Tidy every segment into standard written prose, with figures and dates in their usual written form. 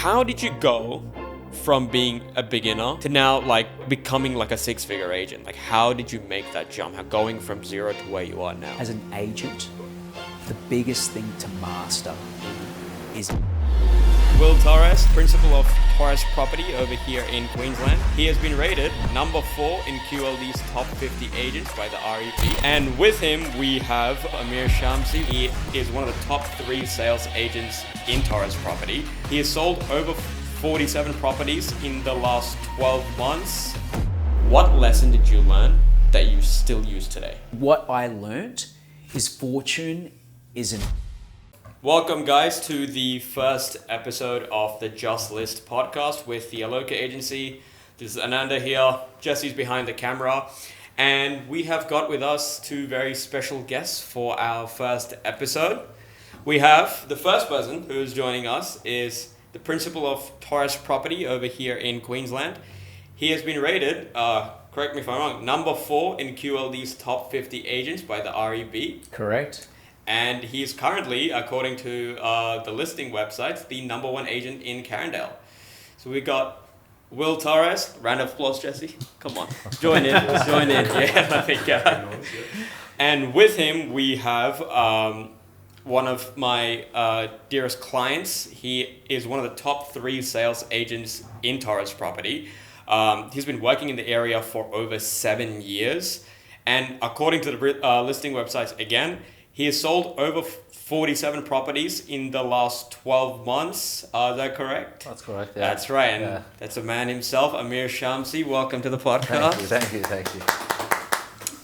how did you go from being a beginner to now like becoming like a six-figure agent? Like how did you make that jump? How going from zero to where you are now? As an agent, the biggest thing to master is Will Torres, principal of Torres Property over here in Queensland. He has been rated number 4 in QLD's top 50 agents by the REP. And with him, we have Amir Shamsi. He is one of the top 3 sales agents in Torres Property. He has sold over 47 properties in the last 12 months. What lesson did you learn that you still use today? What I learnt is fortune isn't. Welcome guys to the first episode of the Just List podcast with the Aloka agency. This is Ananda here, Jesse's behind the camera, and we have got with us 2 very special guests for our first episode. We have the first person who is joining us is the principal of Torres Property over here in Queensland. He has been rated, correct me if I'm wrong, number 4 in QLD's top 50 agents by the REP. Correct. And he's currently, according to the listing websites, the number 1 agent in Carindale. So we got Will Torres. Round of applause, Jesse. Come on, join in. Join in. Yeah, I think. And with him, we have one of my dearest clients. He is one of the top 3 sales agents in Torres Property. He's been working in the area for over 7 years. And according to the listing websites, again, he has sold over 47 properties in the last 12 months. Is that correct? That's correct, yeah. That's right. And that's a man himself, Amir Shamsi. Welcome to the podcast. Thank you.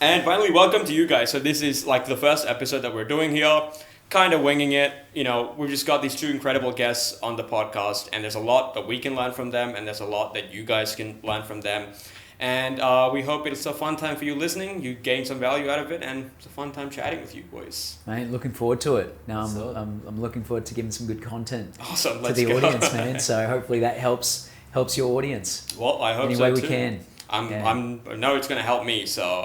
And finally, welcome to you guys. So this is like the first episode that we're doing here. Kind of winging it. You know, we've just got these 2 incredible guests on the podcast. And there's a lot that we can learn from them. And there's a lot that you guys can learn from them. And we hope it's a fun time for you listening. You gain some value out of it, and it's a fun time chatting with you boys. Mate, looking forward to it. Now I'm looking forward to giving some good content Awesome, to the audience, man. So hopefully that helps your audience. Well, I hope any so way too. we can. I know it's going to help me, so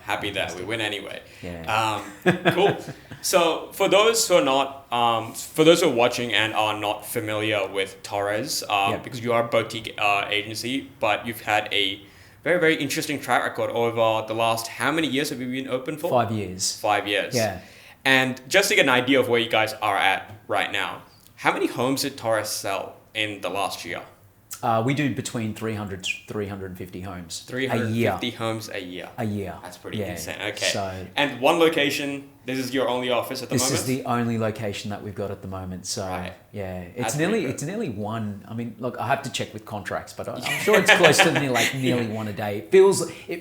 happy that we win anyway. Yeah. Cool. So for those who are not, for those who are watching and are not familiar with Torres, because you are a boutique agency, but you've had a very, very interesting track record over the last, how many years have you been open for? 5 years. 5 years. Yeah. And just to get an idea of where you guys are at right now, how many homes did Torres sell in the last year? We do between 300 to 350 homes 350 homes a year. A year. That's pretty insane. Okay. So, and one location, this is your only office at the moment? This is the only location that we've got at the moment. So yeah, it's nearly one. I mean, look, I have to check with contracts, but I'm sure it's close to nearly one a day. It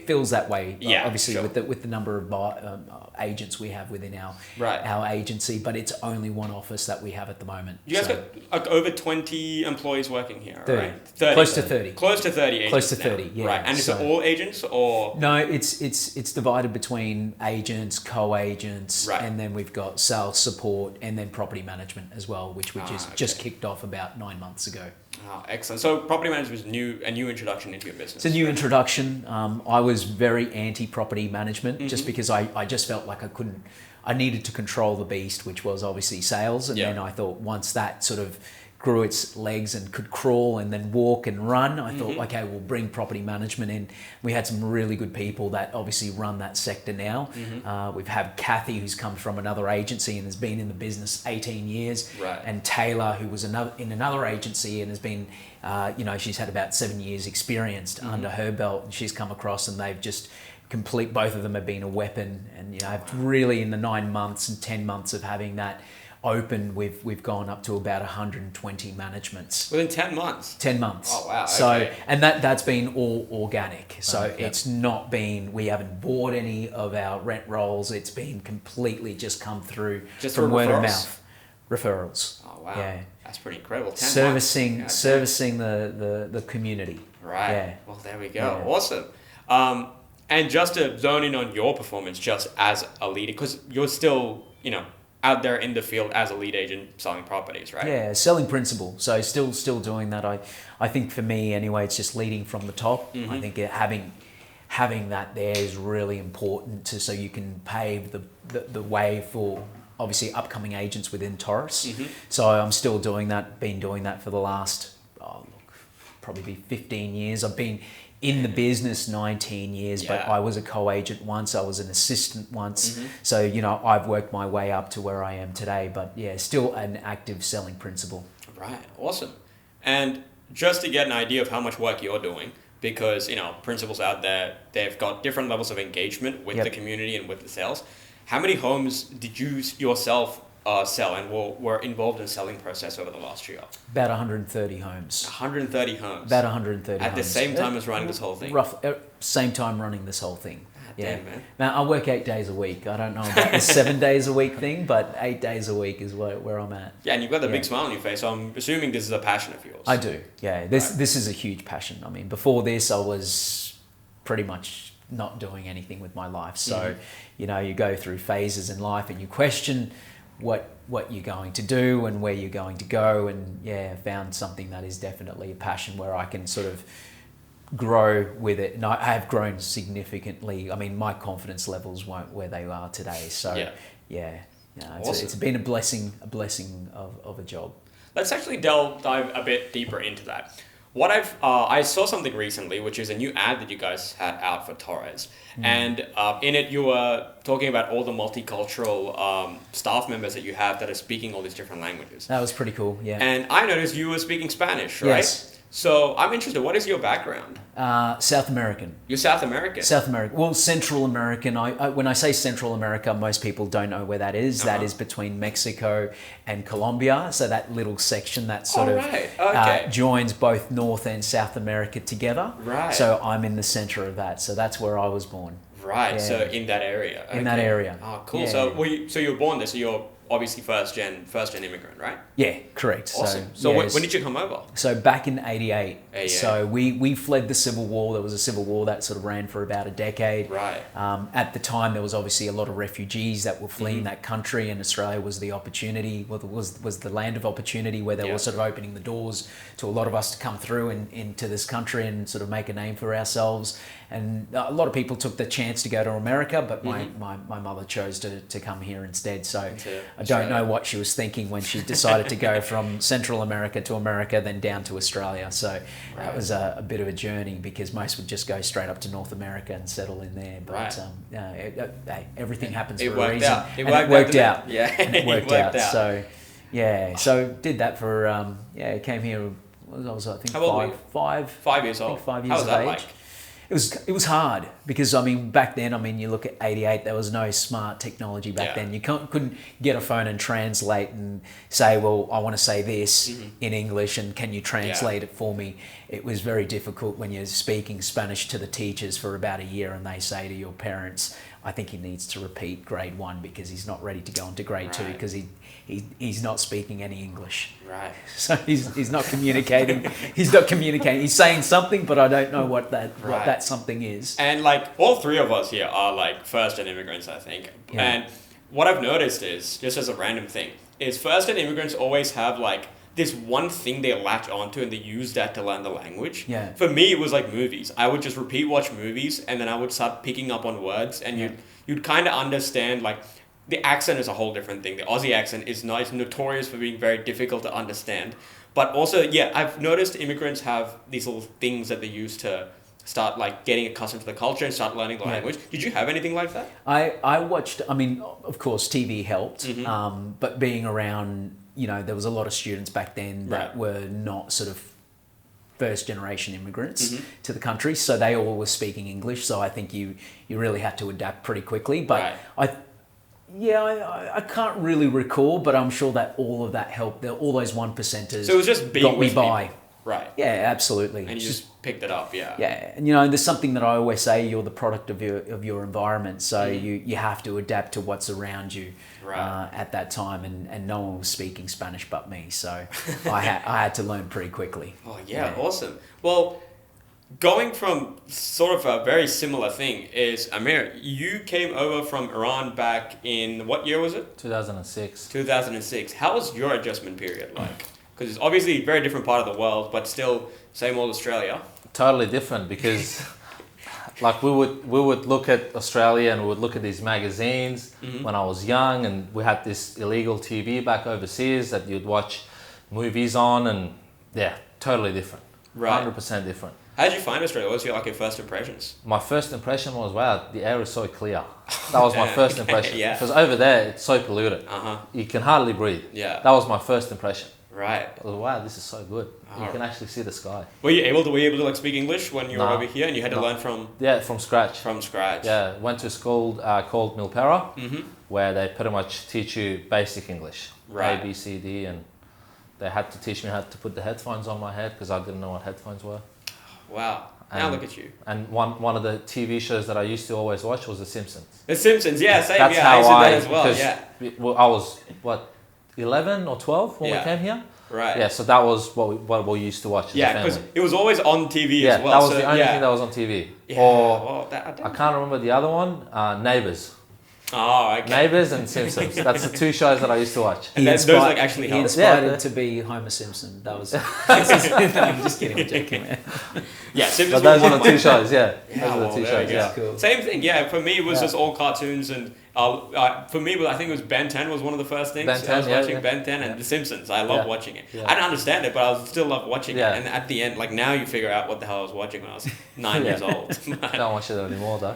feels that way. Obviously sure. with the number of agents we have within our agency, but it's only one office that we have at the moment. You guys got like over 20 employees working here, 30. Right? 30. Close to 30. Close to 30 agents. Close to 30. Now. Yeah. Right. And is it all agents or? No, it's divided between agents, co-agents. Right. And then we've got sales support and then property management as well, which just kicked off about 9 months ago. Oh, excellent. So property management is a new introduction into your business. It's a new introduction. I was very anti-property management just because I just felt like I needed to control the beast, which was obviously sales. And then I thought once that sort of grew its legs and could crawl and then walk and run, I thought, okay, we'll bring property management in. We had some really good people that obviously run that sector now. We've had Kathy, who's come from another agency and has been in the business 18 years. Right. And Taylor, who was in another agency and has been, she's had about 7 years experience under her belt. And she's come across and they've just both of them have been a weapon. And, I've really in the 9 months and 10 months of having that open, we've gone up to about 120 managements within 10 months. 10 months. Oh wow! So okay. And that's been all organic. So it's not been. We haven't bought any of our rent rolls. It's been completely just come through just from word of mouth referrals. Oh wow! Yeah, that's pretty incredible. 10 servicing months. the community. Right. Yeah. Well, there we go. Yeah. Awesome. And just to zone in on your performance, just as a leader, because you're still out there in the field as a lead agent selling properties, right? Yeah, selling principal. So still doing that. I think for me anyway, it's just leading from the top. I think having that there is really important so you can pave the way for obviously upcoming agents within Torres. Mm-hmm. So I'm still doing that, been doing that for the last, probably be 15 years. I've been in the business 19 years, but I was a co-agent once, I was an assistant once. So, you know, I've worked my way up to where I am today, but yeah, still an active selling principal. Right, awesome. And just to get an idea of how much work you're doing, because, you know, principals out there, they've got different levels of engagement with the community and with the sales. How many homes did you yourself sell and were involved in the selling process over the last year? About 130 homes. 130 homes. About 130 At homes. the same time as running this whole thing? Same time running this whole thing. Yeah, damn, man. Now, I work 8 days a week. I don't know about the 7 days a week thing, but 8 days a week is where I'm at. Yeah, and you've got the big smile on your face, so I'm assuming this is a passion of yours. I do, yeah. This is a huge passion. I mean, before this, I was pretty much not doing anything with my life. So, you know, you go through phases in life and you question what you're going to do and where you're going to go, and yeah, found something that is definitely a passion where I can sort of grow with it. And I have grown significantly. I mean, my confidence levels weren't where they are today. So it's been a blessing of a job. Let's actually dive a bit deeper into that. What I saw something recently, which is a new ad that you guys had out for Torres, and in it you were talking about all the multicultural staff members that you have that are speaking all these different languages. That was pretty cool, yeah. And I noticed you were speaking Spanish, right? Yes. So I'm interested. What is your background? South American. You're South American. South American. Well, Central American. I when I say Central America, most people don't know where that is. That is between Mexico and Colombia. So that little section that sort of joins both North and South America together. Right. So I'm in the center of that. So that's where I was born. Right. Yeah. So in that area. In that area. Oh, cool. Yeah. So you were born there. So you're obviously first gen immigrant, right? Yeah, correct. Awesome. So when did you come over? So back in 88. 88. So we fled the Civil War. There was a civil war that sort of ran for about a decade. Right. At the time, there was obviously a lot of refugees that were fleeing that country, and Australia was the opportunity, was the land of opportunity where they were sort of opening the doors to a lot of us to come through into this country and sort of make a name for ourselves. And a lot of people took the chance to go to America, but my mother chose to come here instead. So I don't know what she was thinking when she decided to go from Central America to America, then down to Australia. So that was a bit of a journey, because most would just go straight up to North America and settle in there. But everything happens for a reason. It worked out. Yeah, it worked out. So so did that for came here. I was I think five years old. 5 years How was of that age. like? It was hard, because I mean back then, I mean you look at 88, there was no smart technology back then. You couldn't get a phone and translate and say, well, I want to say this in English and can you translate it for me? It was very difficult when you're speaking Spanish to the teachers for about a year and they say to your parents, I think he needs to repeat grade 1 because he's not ready to go into grade 2 because he's not speaking any English. Right. So he's not communicating. He's not communicating. He's saying something, but I don't know what that something is. And like all three of us here are like first-gen immigrants, I think. Yeah. And what I've noticed is, just as a random thing, is first-gen immigrants always have like this one thing they latch onto and they use that to learn the language. Yeah. For me, it was like movies. I would just watch movies, and then I would start picking up on words, and you'd kind of understand like. The accent is a whole different thing. The Aussie accent is notorious for being very difficult to understand. But also, I've noticed immigrants have these little things that they use to start like getting accustomed to the culture and start learning the language. Did you have anything like that? I watched, I mean, of course, TV helped, but being around, there was a lot of students back then that were not sort of first generation immigrants to the country. So they all were speaking English. So I think you really had to adapt pretty quickly. But I can't really recall, but I'm sure that all of that helped. All those 1%ers so it was just being got me by. People. Right. Yeah, absolutely. And you just picked it up, yeah. Yeah, and there's something that I always say: you're the product of your environment. So you have to adapt to what's around you at that time. And no one was speaking Spanish but me, so I had to learn pretty quickly. Oh yeah, awesome. Well. Going from sort of a very similar thing is, Amir, you came over from Iran back in, what year was it? 2006. 2006. How was your adjustment period like? Because it's obviously a very different part of the world, but still same old Australia. Totally different, because like we would look at Australia and we would look at these magazines when I was young, and we had this illegal TV back overseas that you'd watch movies on, and yeah, totally different. Right. 100% different. How did you find Australia? What was your first impressions? My first impression was, wow, the air is so clear. That was my first impression. Yeah. Because over there, it's so polluted. You can hardly breathe. Yeah. That was my first impression. Right. I was, wow, this is so good. You can actually see the sky. Were you able to like speak English when you were over here, and you had to learn from? Yeah, from scratch. From scratch. Yeah, went to a school called Milpera, where they pretty much teach you basic English. Right. A, B, C, D, and they had to teach me how to put the headphones on my head because I didn't know what headphones were. Wow. Now look at you. And one of the TV shows that I used to always watch was The Simpsons. The Simpsons, yeah, same. That's yeah, how I used to do that as well. Yeah. I was, what, 11 or 12 when we came here? Right. Yeah, so that was what we used to watch as a family. because it was always on TV as well. That was the only thing that was on TV. Yeah. Or, Well, I can't remember the other one, Neighbours. Oh, okay. Neighbours and Simpsons. That's the two shows that I used to watch. And those like actually he helped. inspired to be Homer Simpson. That was. No, I'm just kidding. I'm joking, man. Yeah, Simpsons. But those are the two shows. Yeah. Yeah, those are the two shows. Yeah. Cool. Same thing. Yeah, for me it was just all cartoons, and for me, I think it was Ben 10 was one of the first things. Ben 10, I was watching Ben 10 and The Simpsons. I loved watching it. Yeah. I didn't understand it, but I still loved watching Yeah. it. And at the end, like now you figure out what the hell I was watching when I was 9 years old. Don't watch it anymore though.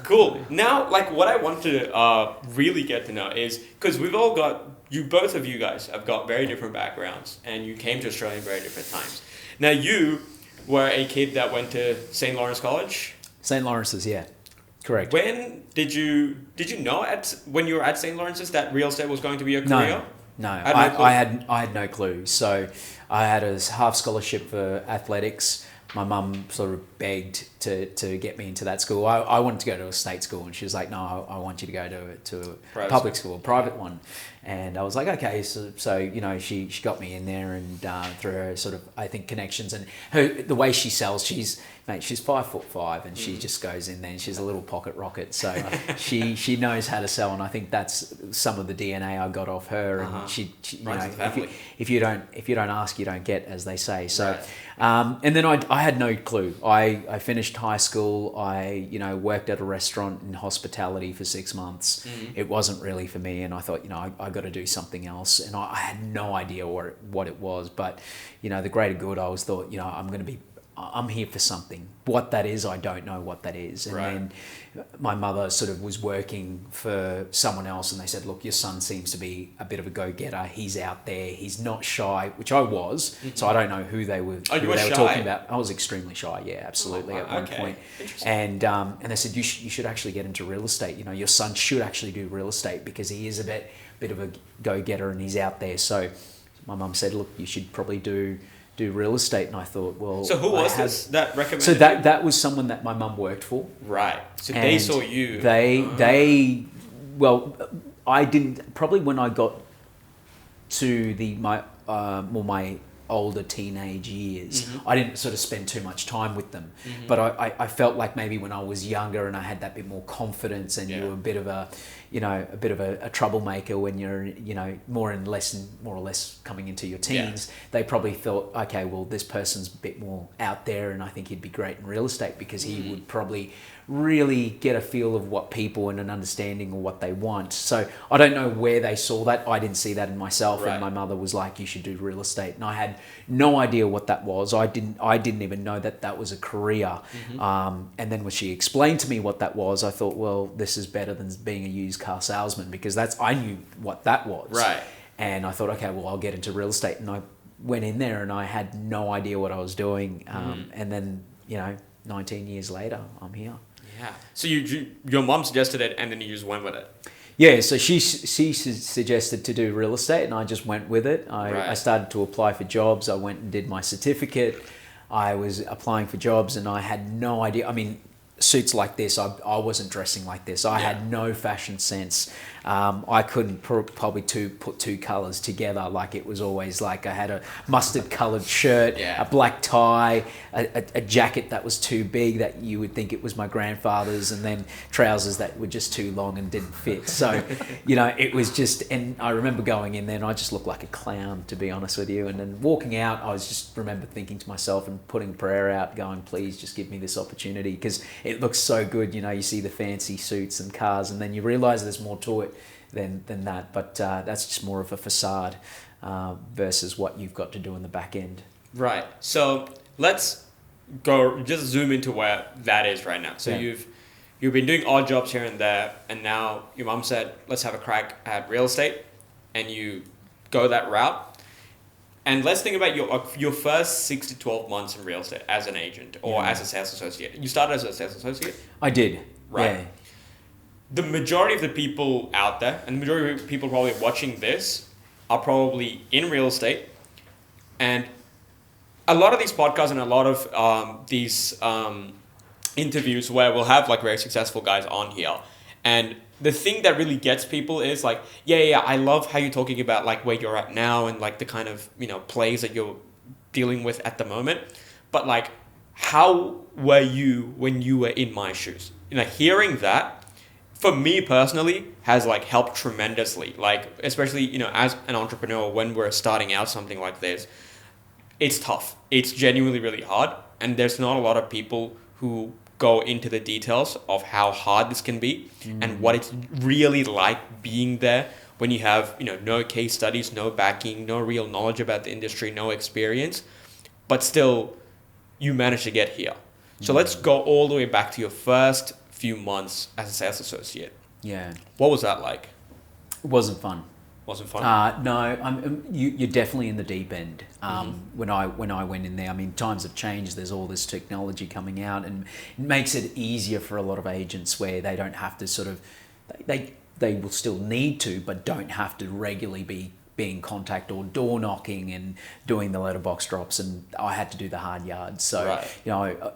Cool. Now, like what I want to really get to know is, because we've all got, both of you guys have got very different backgrounds, and you came to Australia in very different times. Now, you were a kid that went to St. Lawrence College. St. Lawrence's, yeah. Correct. When did you know when you were at St. Lawrence's that real estate was going to be your career? No. I had no clue. So I had a half scholarship for athletics. My mum sort of begged to get me into that school. I wanted to go to a state school, and she was like, "No, I want you to go to a public school, a private one." And I was like, "Okay." So you know, she got me in there, and through her sort of, I think, connections and the way she sells, she's 5'5", and she just goes in there, and she's a little pocket rocket. So she knows how to sell, and I think that's some of the DNA I got off her. And she you know, if you don't ask, you don't get, as they say. So. Right. And then I had no clue. I finished high school. I worked at a restaurant in hospitality for 6 months. It wasn't really for me, and I thought I got to do something else. And I had no idea what it was. But the greater good, I always thought I'm here for something. What that is, I don't know what that is. And then my mother sort of was working for someone else, and they said, "Look, your son seems to be a bit of a go-getter. He's out there. He's not shy," which I was. So I don't know who they were. Oh, you were shy? Talking about. I was extremely shy. Yeah, absolutely. At one point. And they said you should actually get into real estate. Your son should actually do real estate because he is a bit of a go-getter and he's out there. So my mum said, "Look, you should probably do real estate." And I thought, well, so who was this that recommended? So that was someone that my mum worked for. Right. So And they saw you. I didn't, probably when I got to my older teenage years, I didn't sort of spend too much time with them. But I felt like maybe when I was younger and I had that bit more confidence, and you were a bit of a troublemaker when you're more or less coming into your teens. They probably thought, okay, well, this person's a bit more out there, and I think he'd be great in real estate because he would probably really get a feel of what people and an understanding of what they want. So I don't know where they saw that. I didn't see that in myself. And my mother was like, "You should do real estate," and I had no idea what that was. I didn't even know that was a career. And then when she explained to me what that was, I thought, well, this is better than being a used car salesman, because I knew what that was. Right. And I thought, okay, well, I'll get into real estate. And I went in there and I had no idea what I was doing. And then 19 years later, I'm here. Yeah. So your mom suggested it, and then you just went with it. Yeah. So she suggested to do real estate, and I just went with it. I started to apply for jobs. I went and did my certificate. I was applying for jobs, and I had no idea. I mean, suits like this, I wasn't dressing like this. I had no fashion sense. I couldn't probably put two colours together. Like it was always like I had a mustard coloured shirt, a black tie, a jacket that was too big that you would think it was my grandfather's, and then trousers that were just too long and didn't fit. So, it was just, and I remember going in there and I just looked like a clown, to be honest with you. And then walking out, I was just remember thinking to myself and putting prayer out, going, please just give me this opportunity, because it looks so good. You see the fancy suits and cars, and then you realise there's more to it than that. But that's just more of a facade versus what you've got to do in the back end. Right. So let's go just zoom into where that is right now. So you've been doing odd jobs here and there, and now your mum said, let's have a crack at real estate, and you go that route. And let's think about your first 6 to 12 months in real estate as an agent or as a sales associate. You started as a sales associate? I did. Right. Yeah. The majority of the people out there, and the majority of people probably watching this, are probably in real estate. And a lot of these podcasts and a lot of these interviews where we'll have like very successful guys on here. And the thing that really gets people is like, I love how you're talking about like where you're at now and like the kind of, plays that you're dealing with at the moment. But like, how were you when you were in my shoes? Hearing that, for me personally, has like helped tremendously. Like, especially, as an entrepreneur, when we're starting out something like this, it's tough. It's genuinely really hard. And there's not a lot of people who go into the details of how hard this can be and what it's really like being there when you have, no case studies, no backing, no real knowledge about the industry, no experience, but still you managed to get here. So let's go all the way back to your first few months as a sales associate. Yeah. What was that like? It wasn't fun. Wasn't fun? No, you're definitely in the deep end. When I went in there, I mean, times have changed. There's all this technology coming out, and it makes it easier for a lot of agents where they don't have to sort of, they will still need to, but don't have to regularly be in contact or door knocking and doing the letterbox drops. And I had to do the hard yards. So,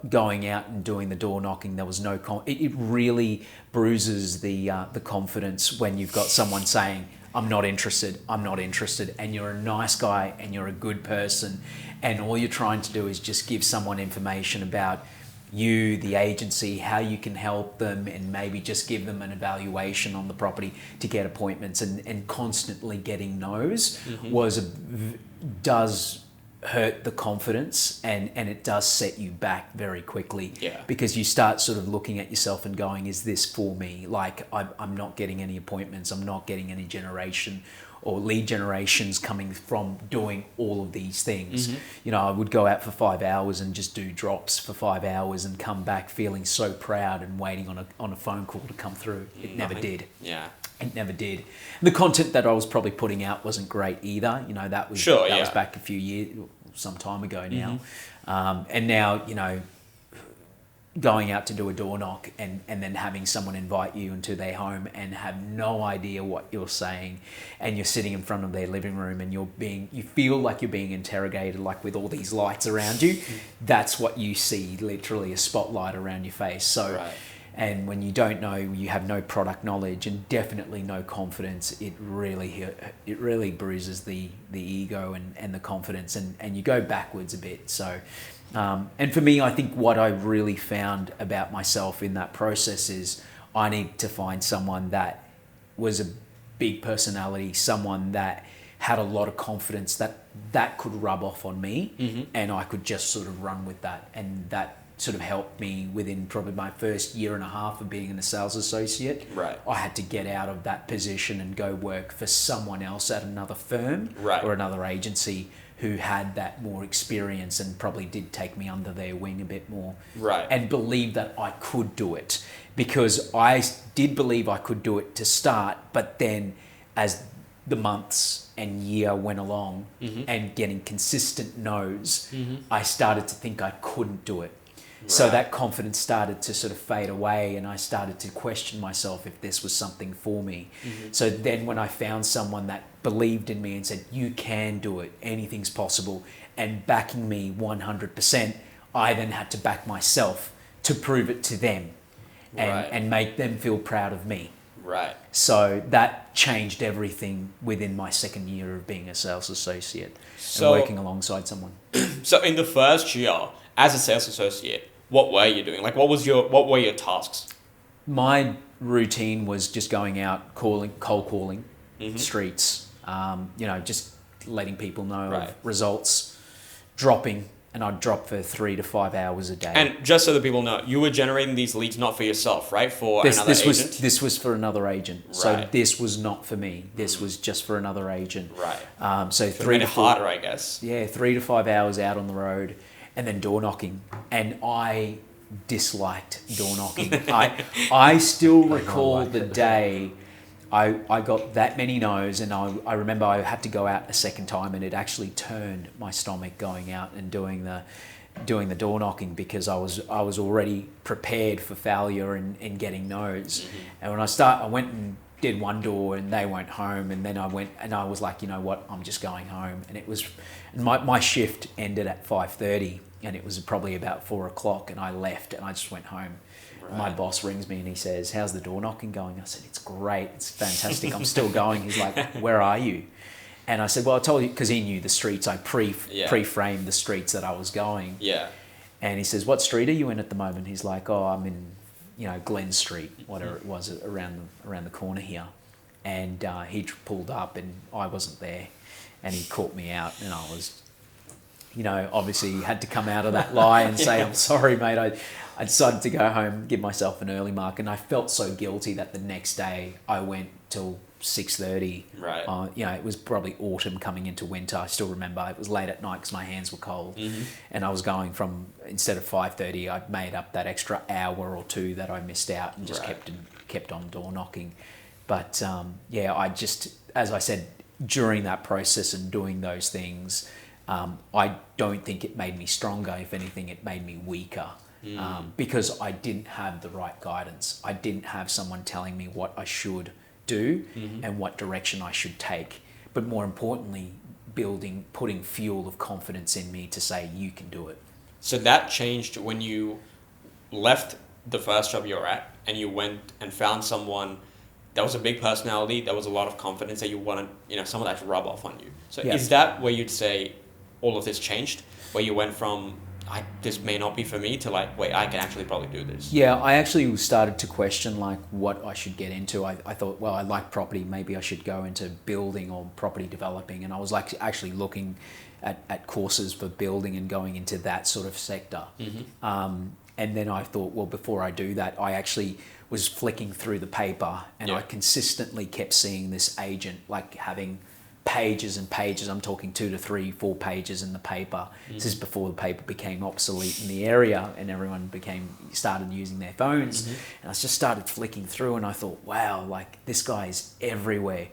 going out and doing the door knocking, there was no, it really bruises the confidence when you've got someone saying, I'm not interested, and you're a nice guy and you're a good person, and all you're trying to do is just give someone information about you, the agency, how you can help them, and maybe just give them an evaluation on the property to get appointments, and constantly getting no's does hurt the confidence, and it does set you back very quickly, because you start sort of looking at yourself and going, is this for me? Like, I'm not getting any appointments, I'm not getting any generation or lead generations coming from doing all of these things. I would go out for 5 hours and just do drops for 5 hours and come back feeling so proud and waiting on a phone call to come through. It never did. Yeah. It never did. The content that I was probably putting out wasn't great either. That was was back a few years, some time ago now. And now, going out to do a door knock and then having someone invite you into their home and have no idea what you're saying, and you're sitting in front of their living room and you feel like you're being interrogated, like with all these lights around you. That's what you see, literally a spotlight around your face. So. And when you don't know, you have no product knowledge and definitely no confidence, it really bruises the ego and the confidence, and you go backwards a bit. So, and for me, I think what I really found about myself in that process is I need to find someone that was a big personality, someone that had a lot of confidence that could rub off on me, and I could just sort of run with that, and that sort of helped me within probably my first year and a half of being a sales associate. I had to get out of that position and go work for someone else at another firm or another agency who had that more experience and probably did take me under their wing a bit more. And believe that I could do it, because I did believe I could do it to start, but then as the months and year went along and getting consistent no's, I started to think I couldn't do it. So that confidence started to sort of fade away, and I started to question myself if this was something for me. So then when I found someone that believed in me and said, you can do it, anything's possible, and backing me 100%, I then had to back myself to prove it to them and make them feel proud of me. Right. So that changed everything within my second year of being a sales associate So- and working alongside someone. So in the first year, as a sales associate, what were you doing? Like, what were your tasks? My routine was just going out, cold calling streets, just letting people know Right. of results, dropping, and I'd drop for 3 to 5 hours a day. And just so that people know, you were generating these leads not for yourself, right? For another agent? This was for another agent. So Right. this was not for me. This was just for another agent. Right. So It 3 made to it 4, harder, I guess. yeah, 3 to 5 hours out on the road, and then door knocking. And I disliked door knocking. I still recall the day I got that many no's, and I remember I had to go out a second time, and it actually turned my stomach going out and doing the door knocking, because I was already prepared for failure and getting no's. And when I went and did one door and they weren't home, and then I went and I was like, you know what, I'm just going home. And it was my shift ended at 5:30, and it was probably about 4 o'clock, and I left and I just went home. Right. My boss rings me and he says, "How's the door knocking going?" I said, "It's great, it's fantastic, I'm still going." He's like, "Where are you?" And I said, "Well, I told you," because he knew the streets. I pre-framed the streets that I was going. Yeah. And he says, "What street are you in at the moment?" He's like, "Oh, I'm in, Glen Street, whatever it was, around the corner here." And he pulled up and I wasn't there, and he caught me out, and I was, obviously had to come out of that lie and say, "I'm sorry, mate. I decided to go home, give myself an early mark," and I felt so guilty that the next day I went till 6:30. Right. It was probably autumn coming into winter. I still remember it was late at night because my hands were cold, and I was going from, instead of 5:30, I'd made up that extra hour or two that I missed out and just Right. kept on door knocking. But I just, as I said, during that process and doing those things, I don't think it made me stronger. If anything, it made me weaker. Because I didn't have the right guidance. I didn't have someone telling me what I should do and what direction I should take. But more importantly, putting fuel of confidence in me to say, "You can do it." So that changed when you left the first job you were at and you went and found someone that was a big personality, that was a lot of confidence, that you wanted, someone that to rub off on you. So Yeah. is that where you'd say all of this changed? Where you went from, this may not be for me, to like, wait, I can actually probably do this? Yeah, I actually started to question what I should get into. I thought, well, I like property, maybe I should go into building or property developing. And I was actually looking at courses for building and going into that sort of sector. And then I thought, well, before I do that, I actually was flicking through the paper, and I consistently kept seeing this agent having pages and pages. I'm talking 2 to 3, 4 pages in the paper. This is before the paper became obsolete in the area and everyone started using their phones. And I just started flicking through, and I thought, wow, this guy is everywhere.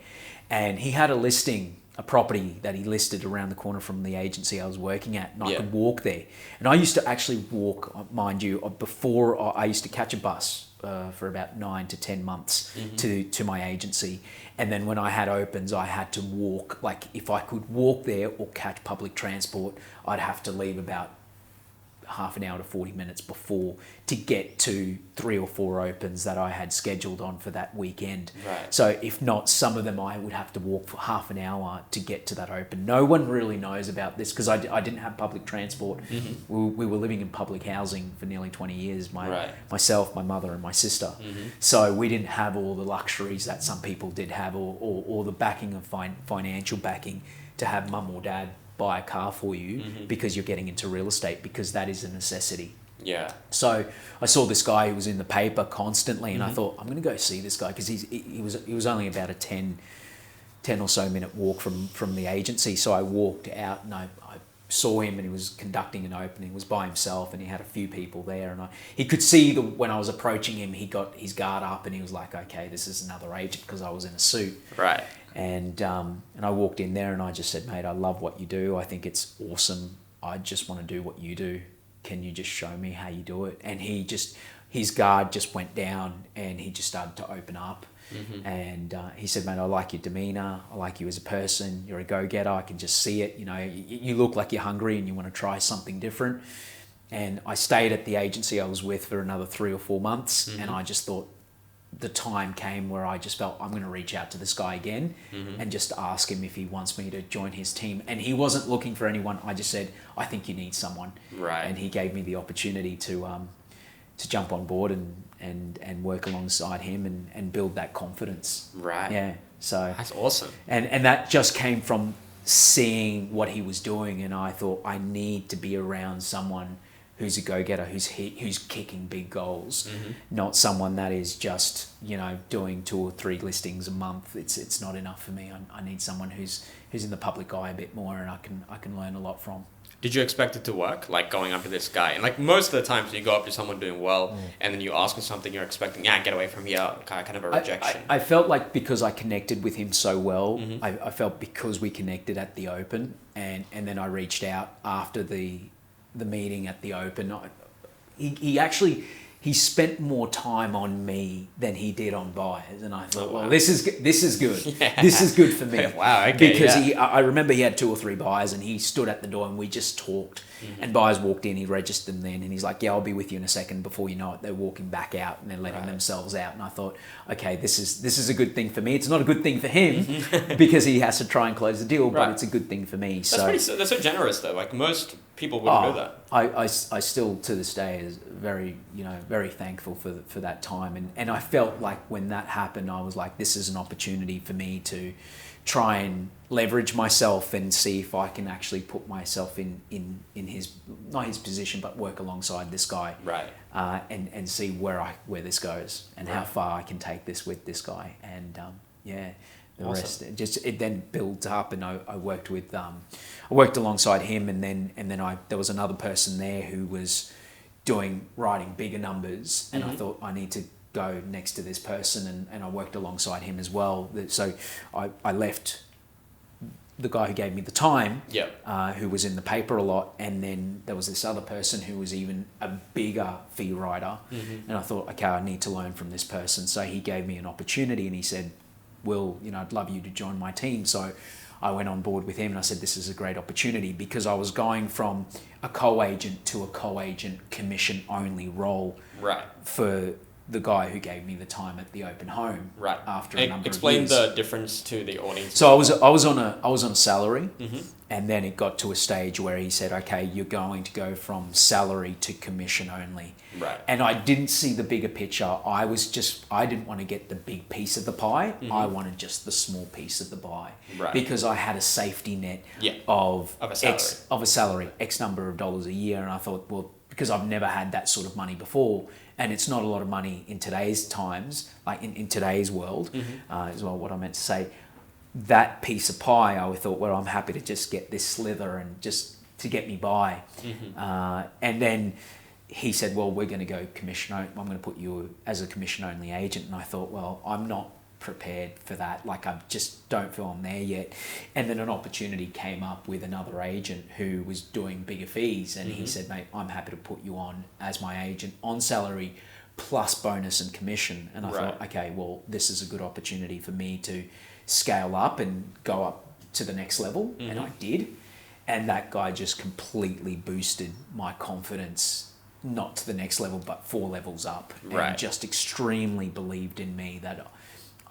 And he had a property that he listed around the corner from the agency I was working at, and I could walk there. And I used to actually walk, mind you, before I used to catch a bus for about 9 to 10 months to my agency. And then when I had opens, I had to walk. If I could walk there or catch public transport, I'd have to leave about half an hour to 40 minutes before to get to 3 or 4 opens that I had scheduled on for that weekend. Right. So if not, some of them I would have to walk for half an hour to get to that open. No one really knows about this because I didn't have public transport. We were living in public housing for nearly 20 years, myself, my mother and my sister. So we didn't have all the luxuries that some people did have, or the backing of financial backing to have mum or dad buy a car for you because you're getting into real estate, because that is a necessity. Yeah. So I saw this guy who was in the paper constantly, and I thought, I'm going to go see this guy, because he was only about a 10 or so minute walk from the agency. So I walked out and I saw him, and he was conducting an opening. He was by himself, and he had a few people there, and he could see when I was approaching him, he got his guard up, and he was like, okay, this is another agent, because I was in a suit. Right. And I walked in there and I just said, mate, I love what you do. I think it's awesome. I just want to do what you do. Can you just show me how you do it? And his guard just went down, and he just started to open up. And he said, mate, I like your demeanor. I like you as a person. You're a go-getter. I can just see it. You look like you're hungry and you want to try something different. And I stayed at the agency I was with for another 3 or 4 months. And I just thought, the time came where I just felt I'm going to reach out to this guy again and just ask him if he wants me to join his team. And he wasn't looking for anyone. I just said, I think you need someone. Right. And he gave me the opportunity to jump on board and work alongside him and build that confidence. Right. Yeah. So that's awesome. And that just came from seeing what he was doing, and I thought I need to be around someone who's a go-getter, who's kicking big goals, not someone that is just, you know, doing 2 or 3 listings a month. It's not enough for me. I need someone who's in the public eye a bit more, and I can learn a lot from. Did you expect it to work? Like going up to this guy, and like most of the times you go up to someone doing well, and then you ask him something, you're expecting, get away from here, kind of a rejection. I felt like because I connected with him so well, I felt because we connected at the Open, and then I reached out after the meeting at the Open. He spent more time on me than he did on buyers, and I thought, well, this is good. Yeah. This is good for me. Wow, okay, because I remember he had 2 or 3 buyers, and he stood at the door, and we just talked. And buyers walked in, he registered them then, and he's like, yeah, I'll be with you in a second. Before you know it, they're walking back out, and they're letting themselves out. And I thought, okay, this is a good thing for me. It's not a good thing for him because he has to try and close the deal, but it's a good thing for me. That's so generous though. Like most people wouldn't do that. I still to this day is very thankful for that time, and I felt like when that happened, I was like, this is an opportunity for me to try and leverage myself and see if I can actually put myself in his, not his position, but work alongside this guy, right? And see where this goes and how far I can take this with this guy, and the rest it then builds up, and I worked with I worked alongside him, and then there was another person there who was writing bigger numbers, and I thought I need to go next to this person, and I worked alongside him as well. So I left the guy who gave me the time, who was in the paper a lot, and then there was this other person who was even a bigger fee writer, and I thought, okay, I need to learn from this person. So he gave me an opportunity, and he said, Will, I'd love you to join my team. So I went on board with him, and I said, this is a great opportunity, because I was going from a co-agent to a co-agent commission-only role for the guy who gave me the time at the Open Home. Right. After a number of years. Explain the difference to the audience. So I was on a salary, and then it got to a stage where he said, okay, you're going to go from salary to commission only. Right. And I didn't see the bigger picture. I didn't want to get the big piece of the pie. I wanted just the small piece of the pie. Right. Because I had a safety net of a salary, X number of dollars a year, and I thought, well, because I've never had that sort of money before, and it's not a lot of money in today's times, like in today's world, is what I meant to say. That piece of pie, I thought, well, I'm happy to just get this slither and just to get me by. And then he said, well, we're going to go commission. I'm going to put you as a commission-only agent. And I thought, well, I'm not prepared for that. Like, I just don't feel I'm there yet. And then an opportunity came up with another agent who was doing bigger fees, and he said, mate, I'm happy to put you on as my agent on salary plus bonus and commission. And I thought, okay, well, this is a good opportunity for me to scale up and go up to the next level. And I did. And that guy just completely boosted my confidence, not to the next level, but 4 levels up. And just extremely believed in me that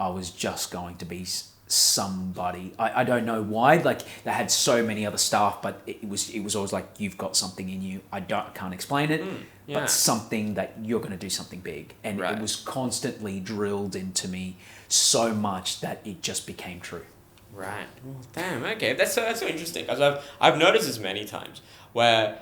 I was just going to be somebody. I don't know why. Like, they had so many other staff, but it was always like, you've got something in you. I can't explain it, but something that you're going to do something big. And it was constantly drilled into me so much that it just became true. Right. Well, damn. Okay, that's so interesting, because I've noticed this many times where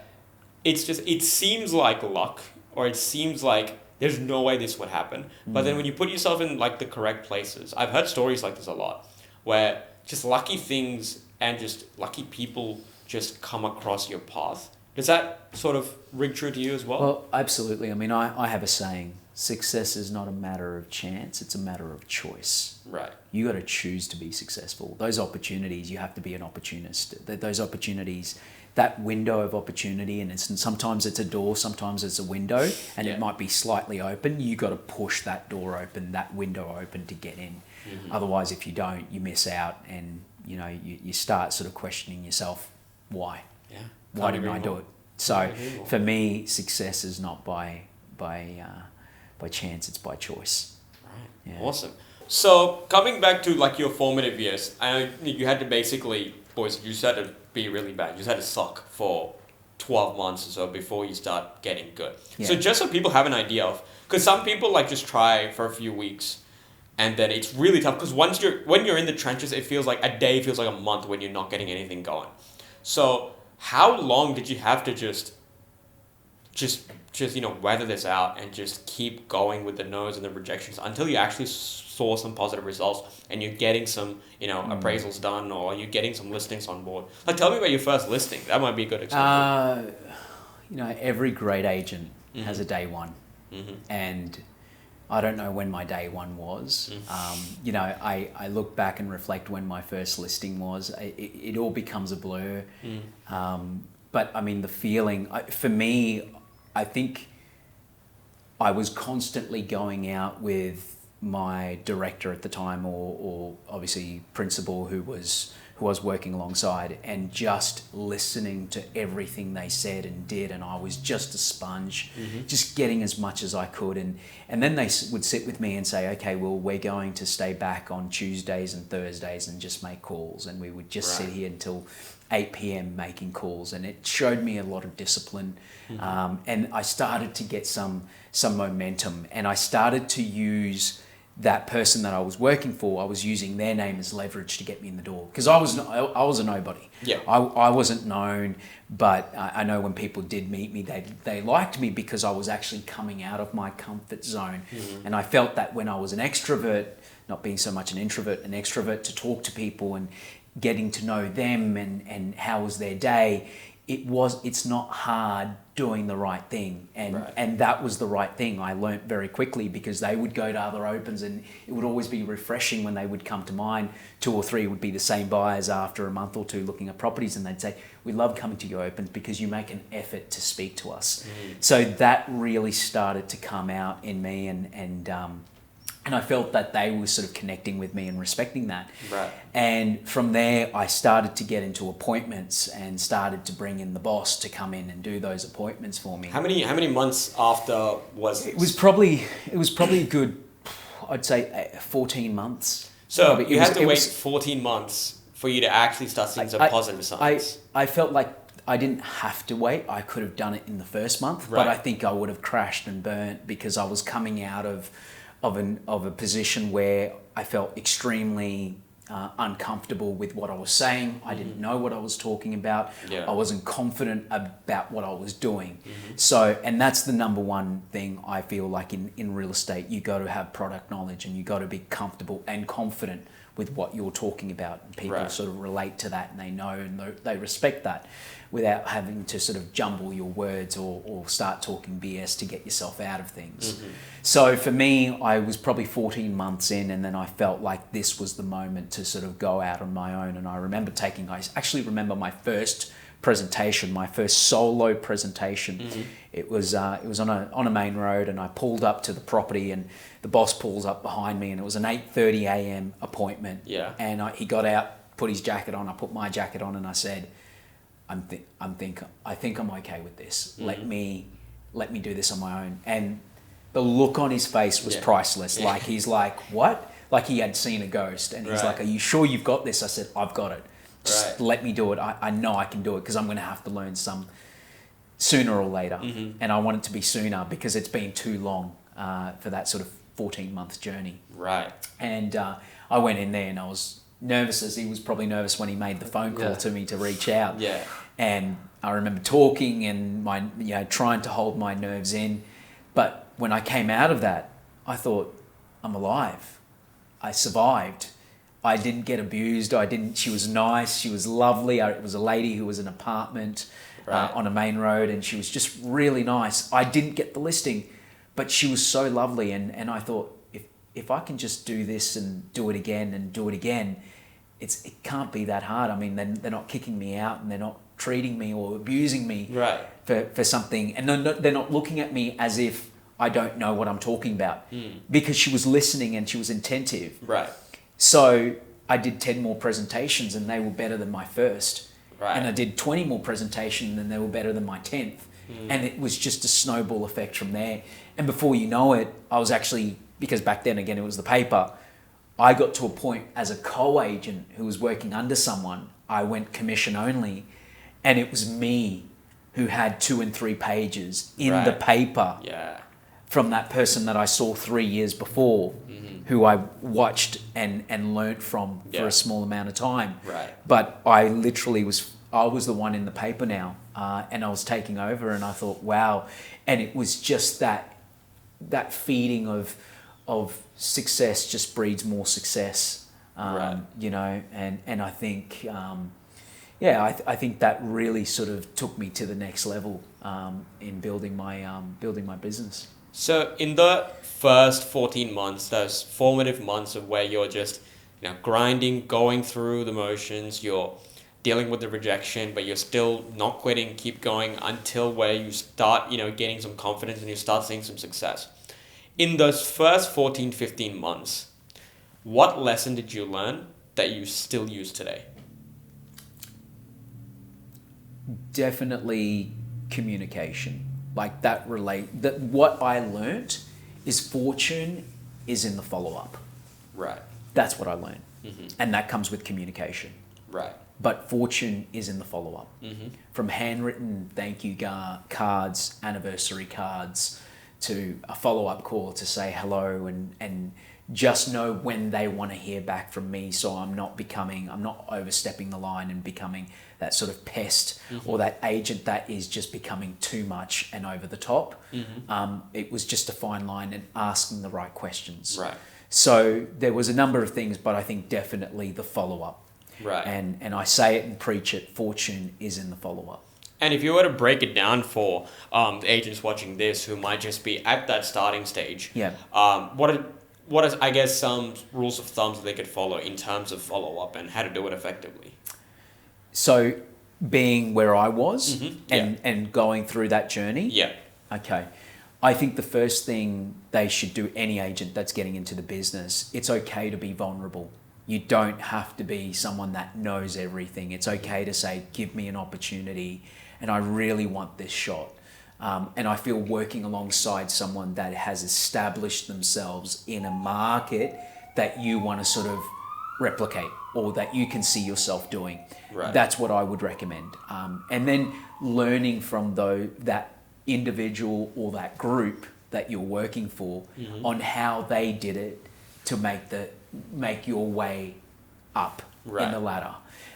it seems like luck, or it seems like there's no way this would happen. But then when you put yourself in like the correct places, I've heard stories like this a lot, where just lucky things and just lucky people just come across your path. Does that sort of ring true to you as well? Well, absolutely. I mean, I have a saying, success is not a matter of chance, it's a matter of choice. Right. You got to choose to be successful. Those opportunities, you have to be an opportunist. Those opportunities, that window of opportunity, and sometimes it's a door, sometimes it's a window, and it might be slightly open. You got to push that door open, that window open to get in. Otherwise, if you don't, you miss out, and you start sort of questioning yourself, why? Yeah. Why didn't I do it? So for me, success is not by chance; it's by choice. Right. Yeah. Awesome. So coming back to like your formative years, I know you had to basically, boys, you just had to be really bad. You just had to suck for 12 months or so before you start getting good. Yeah. So just so people have an idea of, because some people like just try for a few weeks and then it's really tough because when you're in the trenches, it feels like a day feels like a month when you're not getting anything going. So how long did you have to just weather this out and just keep going with the no's and the rejections until you actually saw some positive results and you're getting some appraisals done or you're getting some listings on board? Like, tell me about your first listing. That might be a good example. Every great agent has a day one, and I don't know when my day one was. I look back and reflect when my first listing was. It all becomes a blur. But I mean, the feeling for me, I think I was constantly going out with my director at the time, or obviously principal who was working alongside, and just listening to everything they said and did, and I was just a sponge, just getting as much as I could, and then they would sit with me and say, okay, well, we're going to stay back on Tuesdays and Thursdays and just make calls, and we would just sit here until 8 p.m. making calls, and it showed me a lot of discipline, and I started to get some momentum, and I started to use that person that I was working for. I was using their name as leverage to get me in the door, because I was a nobody. Yeah. I wasn't known, but I know when people did meet me, they liked me because I was actually coming out of my comfort zone, and I felt that when I was an extrovert, not being so much an introvert, an extrovert, to talk to people and getting to know them and how was their day, it's not hard doing the right thing, and that was the right thing. I learnt very quickly, because they would go to other opens and it would always be refreshing when they would come to mine. 2 or 3 would be the same buyers after a month or two looking at properties, and they'd say, we love coming to your opens because you make an effort to speak to us. So that really started to come out in me, and I felt that they were sort of connecting with me and respecting that. Right. And from there, I started to get into appointments and started to bring in the boss to come in and do those appointments for me. How many months after was this? It was probably a good, I'd say, 14 months. So probably. you had to wait 14 months for you to actually start seeing some positive signs. I felt like I didn't have to wait. I could have done it in the first month, but I think I would have crashed and burnt, because I was coming out of a position where I felt extremely uncomfortable with what I was saying. I didn't know what I was talking about. I wasn't confident about what I was doing. So, and that's the number one thing I feel like in real estate. You got to have product knowledge, and you got to be comfortable and confident with what you're talking about, and people sort of relate to that, and they know and they respect that, without having to sort of jumble your words or start talking BS to get yourself out of things. So for me, I was probably 14 months in, and then I felt like this was the moment to sort of go out on my own. And I actually remember my first presentation, my first solo presentation. It was on a main road, and I pulled up to the property, and the boss pulls up behind me, and it was an 8:30 a.m. appointment. And he got out, put his jacket on. I put my jacket on, and I said, I think I'm okay with this. Let me do this on my own. And the look on his face was priceless. Like, he's like, what? Like he had seen a ghost, and he's like, are you sure you've got this? I said, I've got it. Just let me do it. I know I can do it, because I'm going to have to learn some sooner or later. And I want it to be sooner, because it's been too long for that sort of 14-month journey. And I went in there, and I was nervous, as he was probably nervous when he made the phone call to me to reach out. And I remember talking and trying to hold my nerves in. But when I came out of that, I thought, I'm alive. I survived. I didn't get abused. She was nice. She was lovely. It was a lady who was in an apartment on a main road, and she was just really nice. I didn't get the listing, but she was so lovely. And I thought, if I can just do this and do it again and do it again, it can't be that hard. I mean, they're not kicking me out, and they're not treating me or abusing me for something. And they're not looking at me as if I don't know what I'm talking about, because she was listening and she was attentive. So I did 10 more presentations, and they were better than my first. And I did 20 more presentations, and they were better than my 10th. And it was just a snowball effect from there. And before you know it, I was actually because back then, again, it was the paper, I got to a point as a co-agent who was working under someone, I went commission only, and it was me who had 2 and 3 pages in the paper from that person that I saw 3 years before, who I watched and learnt from for a small amount of time. Right. But I literally I was the one in the paper now, and I was taking over, and I thought, wow. And it was just that feeding of success just breeds more success, you know, and I think, I think that really sort of took me to the next level in building my business. So in the first 14 months, those formative months of where you're just, you know, grinding, going through the motions, you're dealing with the rejection, but you're still not quitting, keep going until where you start, you know, gaining some confidence and you start seeing some success. In those first 14, 15 months, what lesson did you learn that you still use today? Definitely communication. Like that what I learnt is fortune is in the follow-up. Right. That's what I learned. And that comes with communication. Right. But fortune is in the follow-up. Mm-hmm. From handwritten thank you cards, anniversary cards, to a follow-up call to say hello and just know when they want to hear back from me, so I'm not overstepping the line and becoming that sort of pest or that agent that is just becoming too much and over the top. It was just a fine line and asking the right questions. Right. So there was a number of things, but I think definitely the follow-up. Right. And I say it and preach it, fortune is in the follow-up. And if you were to break it down for the agents watching this who might just be at that starting stage, what is, I guess, some rules of thumbs that they could follow in terms of follow-up and how to do it effectively? So being where I was and going through that journey? Yeah. Okay. I think the first thing they should do, any agent that's getting into the business, it's okay to be vulnerable. You don't have to be someone that knows everything. It's okay to say, give me an opportunity and I really want this shot. And I feel working alongside someone that has established themselves in a market that you want to sort of replicate or that you can see yourself doing. Right. That's what I would recommend. And then learning from that individual or that group that you're working for on how they did it to make your way up in the ladder.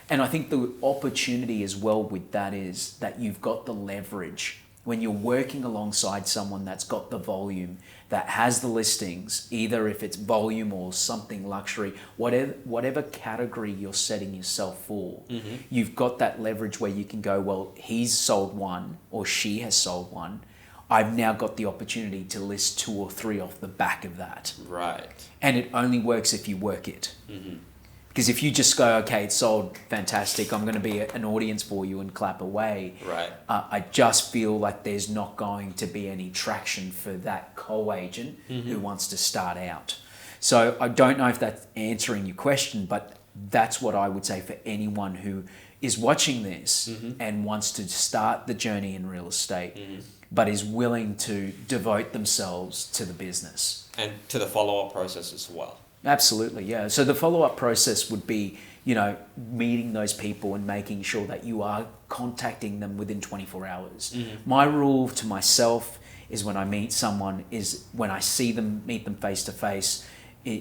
And I think the opportunity as well with that is that you've got the leverage when you're working alongside someone that's got the volume, that has the listings, either if it's volume or something luxury, whatever category you're setting yourself for, you've got that leverage where you can go, well, he's sold one or she has sold one. I've now got the opportunity to list 2 or 3 off the back of that. Right. And it only works if you work it. Because if you just go, okay, it's sold, fantastic, I'm going to be an audience for you and clap away. Right. I just feel like there's not going to be any traction for that co-agent who wants to start out. So I don't know if that's answering your question, but that's what I would say for anyone who is watching this and wants to start the journey in real estate, but is willing to devote themselves to the business. And to the follow-up process as well. Absolutely, yeah. So the follow-up process would be, you know, meeting those people and making sure that you are contacting them within 24 hours. My rule to myself is when I meet someone is when I meet them face to face,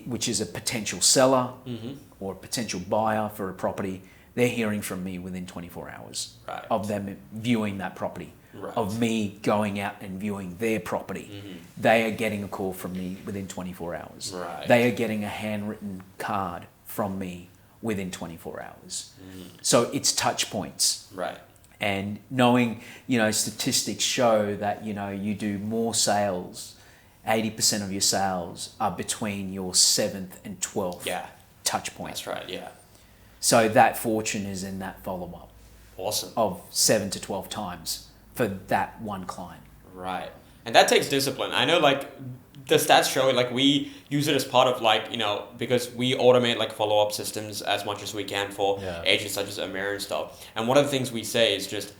which is a potential seller or a potential buyer for a property, they're hearing from me within 24 hours of them viewing that property. Of me going out and viewing their property. They are getting a call from me within 24 hours. They are getting a handwritten card from me within 24 hours. So it's touch points. And knowing, you know, statistics show that, you know, you do more sales, 80% of your sales are between your 7th and 12th touch point. That's right, yeah. So that fortune is in that follow-up. Awesome. Of 7 to 12 times. For that one client. Right. And that takes discipline. I know, like, the stats show, like, we use it as part of, like, you know, because we automate, like, follow-up systems as much as we can for agents such as Amir and stuff. And one of the things we say is just,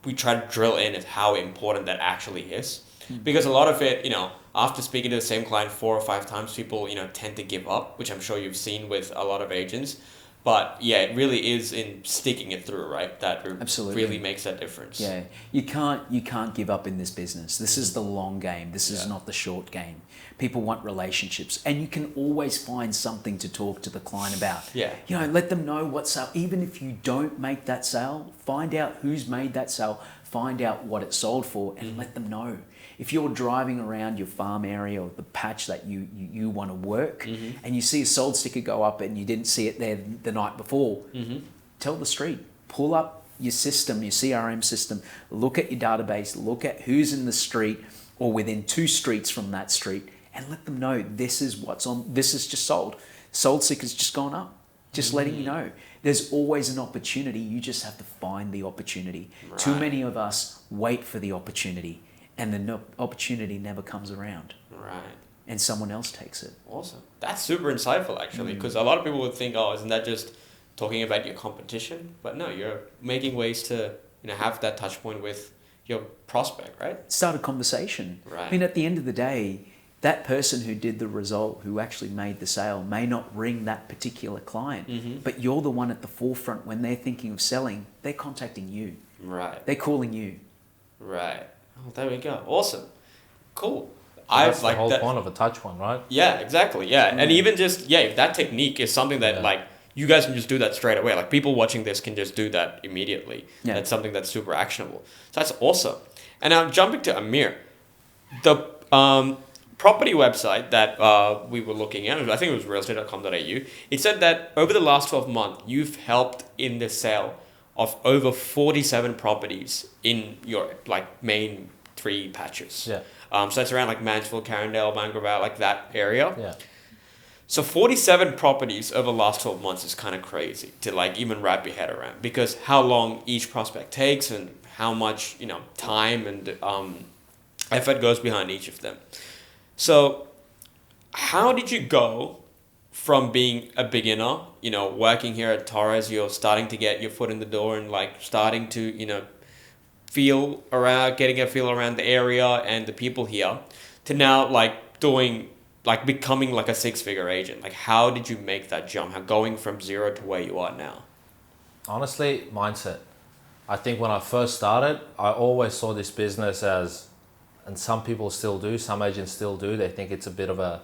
we try to drill in at how important that actually is. Because a lot of it, after speaking to the same client 4 or 5 times, people, tend to give up, which I'm sure you've seen with a lot of agents. But yeah, it really is in sticking it through, right? That Absolutely. really makes that difference. Yeah, you can't give up in this business. This is the long game. This is not the short game. People want relationships, and you can always find something to talk to the client about. Yeah. Let them know what sale. Even if you don't make that sale, find out who's made that sale. Find out what it sold for, and let them know. If you're driving around your farm area or the patch that you want to work, and you see a sold sticker go up and you didn't see it there the night before, tell the street. Pull up your system, your CRM system. Look at your database. Look at who's in the street or within 2 streets from that street, and let them know this is what's on. This is just sold. Sold sticker's just gone up. Just letting you know. There's always an opportunity. You just have to find the opportunity. Right. Too many of us wait for the opportunity, and the opportunity never comes around. Right. And someone else takes it. Awesome. That's super insightful, actually, because a lot of people would think, oh, isn't that just talking about your competition? But no, you're making ways to have that touch point with your prospect, right? Start a conversation. Right. I mean, at the end of the day, that person who did the result, who actually made the sale, may not ring that particular client, but you're the one at the forefront when they're thinking of selling. They're contacting you. Right. They're calling you. Right. Oh, there we go. Awesome. Cool. That's the whole point of a touch point, right? Yeah, exactly. Yeah. And even just, if that technique is something that you guys can just do that straight away. Like people watching this can just do that immediately. Yeah. That's something that's super actionable. So that's awesome. And now jumping to Amir, the property website that we were looking at, I think it was realestate.com.au, it said that over the last 12 months, you've helped in the sale of over 47 properties in your main 3 patches. Yeah. So that's around Mansfield, Carindale, Mangrove, that area. Yeah. So 47 properties over the last 12 months is kind of crazy to even wrap your head around, because how long each prospect takes and how much, time and effort goes behind each of them. So how did you go from being a beginner, working here at Torres, you're starting to get your foot in the door and starting to, getting a feel around the area and the people here, to now becoming a 6-figure agent? How did you make that jump? How going from 0 to where you are now? Honestly, mindset. I think when I first started, I always saw this business as, and some people still do, some agents still do, they think it's a bit of a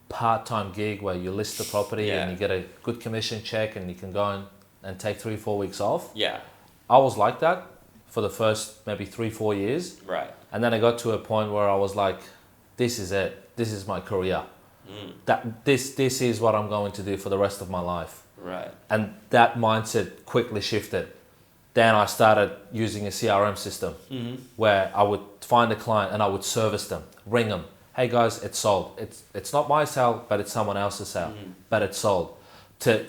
part-time gig where you list the property and you get a good commission check and you can go and take 3-4 weeks off. Yeah. I was like that for the first maybe 3-4 years. Right. And then I got to a point where I was like, this is it. This is my career. This is what I'm going to do for the rest of my life. Right. And that mindset quickly shifted. Then I started using a CRM system where I would find a client and I would service them, ring them. Hey guys, it's sold. It's not my sale, but it's someone else's sale, but it's sold. To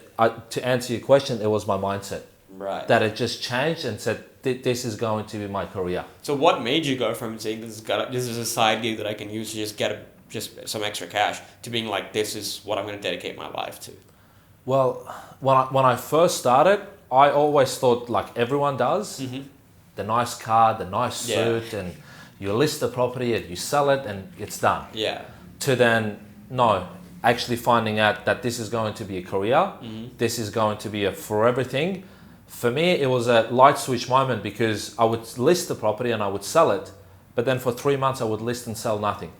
answer your question, it was my mindset. Right. That it just changed and said, this is going to be my career. So what made you go from saying this is a side gig that I can use to just get just some extra cash, to being this is what I'm going to dedicate my life to? Well, when I first started, I always thought everyone does, the nice car, the nice suit, and you list the property and you sell it and it's done. Yeah. To then, no, actually finding out that this is going to be a career, this is going to be a forever thing. For me, it was a light switch moment, because I would list the property and I would sell it, but then for 3 months I would list and sell nothing.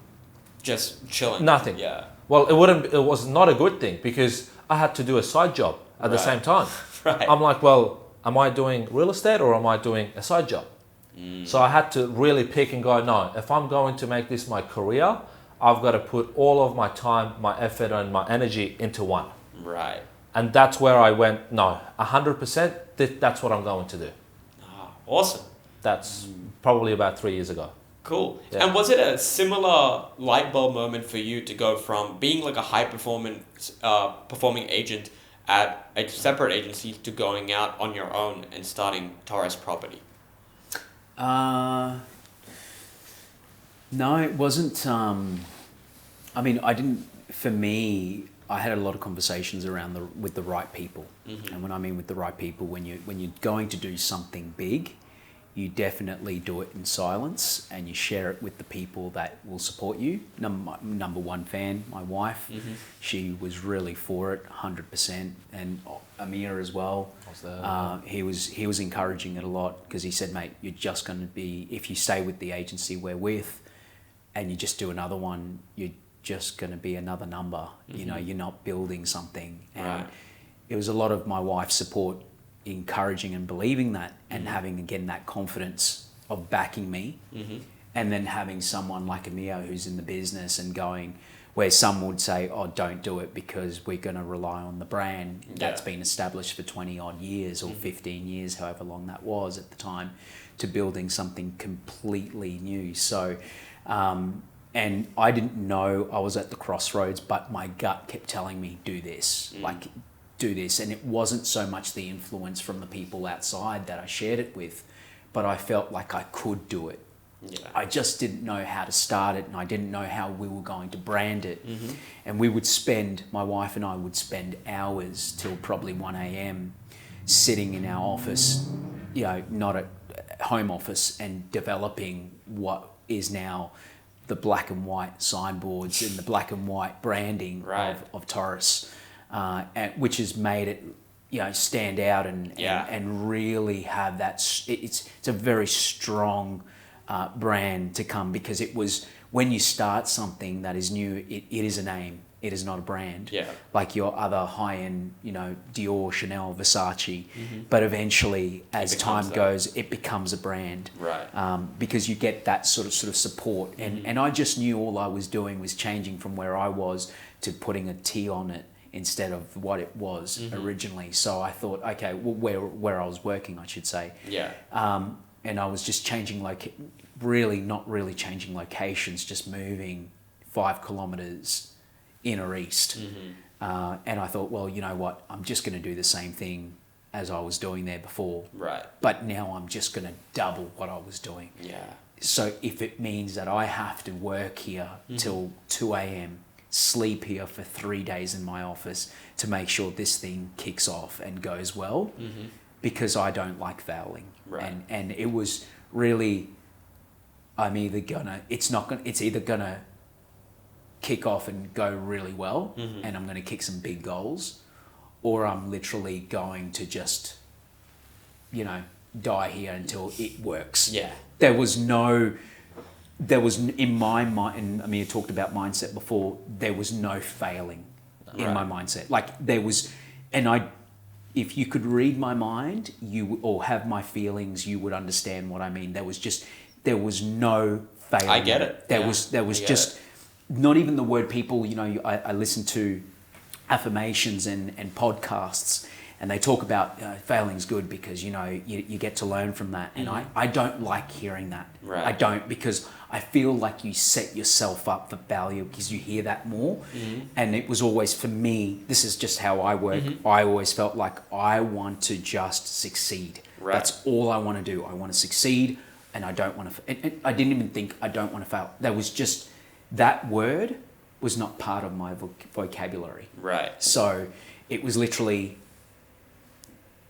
Just chilling. Nothing. Yeah. Well, it was not a good thing, because I had to do a side job at the same time. Right. I'm like, well, am I doing real estate or am I doing a side job? So I had to really pick and go, no, if I'm going to make this my career, I've got to put all of my time, my effort and my energy into one. Right. And that's where I went, no, 100%, that's what I'm going to do. Ah, awesome. That's probably about 3 years ago. Cool. Yeah. And was it a similar light bulb moment for you to go from being a high performing agent at a separate agency to going out on your own and starting Torres Property? No, it wasn't. For me, I had a lot of conversations with the right people. And when I mean with the right people, when you're going to do something big, you definitely do it in silence and you share it with the people that will support you. Number one fan, my wife, she was really for it, 100%, and Amir as well. He was encouraging it a lot because he said, mate, you're just going to be, if you stay with the agency we're with and you just do another one, you're just going to be another number. You know, you're not building something. And it was a lot of my wife's support, encouraging and believing that, and having again that confidence of backing me, and then having someone like Amir who's in the business and going, where some would say, oh, don't do it because we're going to rely on the brand that's been established for 20 odd years or 15 years, however long that was at the time, to building something completely new. So and I didn't know, I was at the crossroads, but my gut kept telling me, do this, do this. And it wasn't so much the influence from the people outside that I shared it with, but I felt like I could do it. I just didn't know how to start it, and I didn't know how we were going to brand it. And we would spend, my wife and I would spend hours till probably 1 a.m. sitting in our office, you know, not at home office, and developing what is now the black and white signboards and the black and white branding of Torres. Which has made it, you know, stand out and really have that. It's a very strong brand to come, because it was, when you start something that is new, it is a name. It is not a brand. Like your other high-end, you know, Dior, Chanel, Versace. But eventually, as time goes, it becomes a brand. Because you get that sort of support. And I just knew all I was doing was changing from where I was to putting a T on it instead of what it was originally. So I thought, okay, well, where I was working, I should say. And I was just changing, not really changing locations, just moving 5 kilometers inner east. And I thought, well, you know what, I'm just going to do the same thing as I was doing there before. But now I'm just going to double what I was doing. So if it means that I have to work here till 2 a.m., sleep here for 3 days in my office to make sure this thing kicks off and goes well, because I don't like fouling. And it was really, it's either gonna kick off and go really well, and I'm gonna kick some big goals, or I'm literally going to just, you know, die here until it works. There was in my mind, and Amir talked about mindset before, there was no failing in my mindset. Like there was, if you could read my mind, or have my feelings, you would understand what I mean. There was no failing. I get it. There was just not even the word. People, you know, I listen to affirmations and podcasts, and they talk about failing's good because, you know, you get to learn from that. And I don't like hearing that. I don't, because I feel like you set yourself up for failure because you hear that more. And it was always, for me, this is just how I work. I always felt like I want to just succeed. That's all I want to do. I want to succeed, and I don't want to, I didn't even think I don't want to fail. There was just, that word was not part of my vocabulary. So it was literally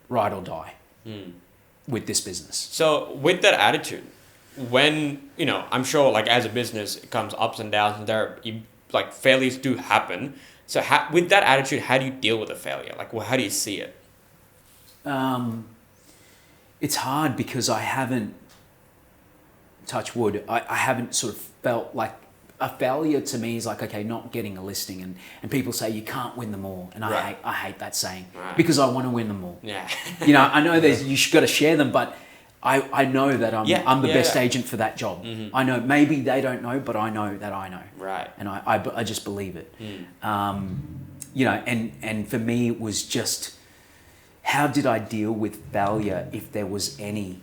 ride or die with this business. So with that attitude, when, you know, I'm sure like as a business, it comes ups and downs, and like failures do happen. So with that attitude, how do you deal with a failure? Like, well, how do you see it? It's hard because I haven't, touch wood, I haven't sort of felt like, a failure to me is like, okay, not getting a listing, and people say you can't win them all, and I hate that saying, because I want to win them all. You know, I know you got to share them, but I know that I'm the best agent for that job. I know maybe they don't know, but I know that I know. And I just believe it. You know, and for me it was just, how did I deal with failure if there was any?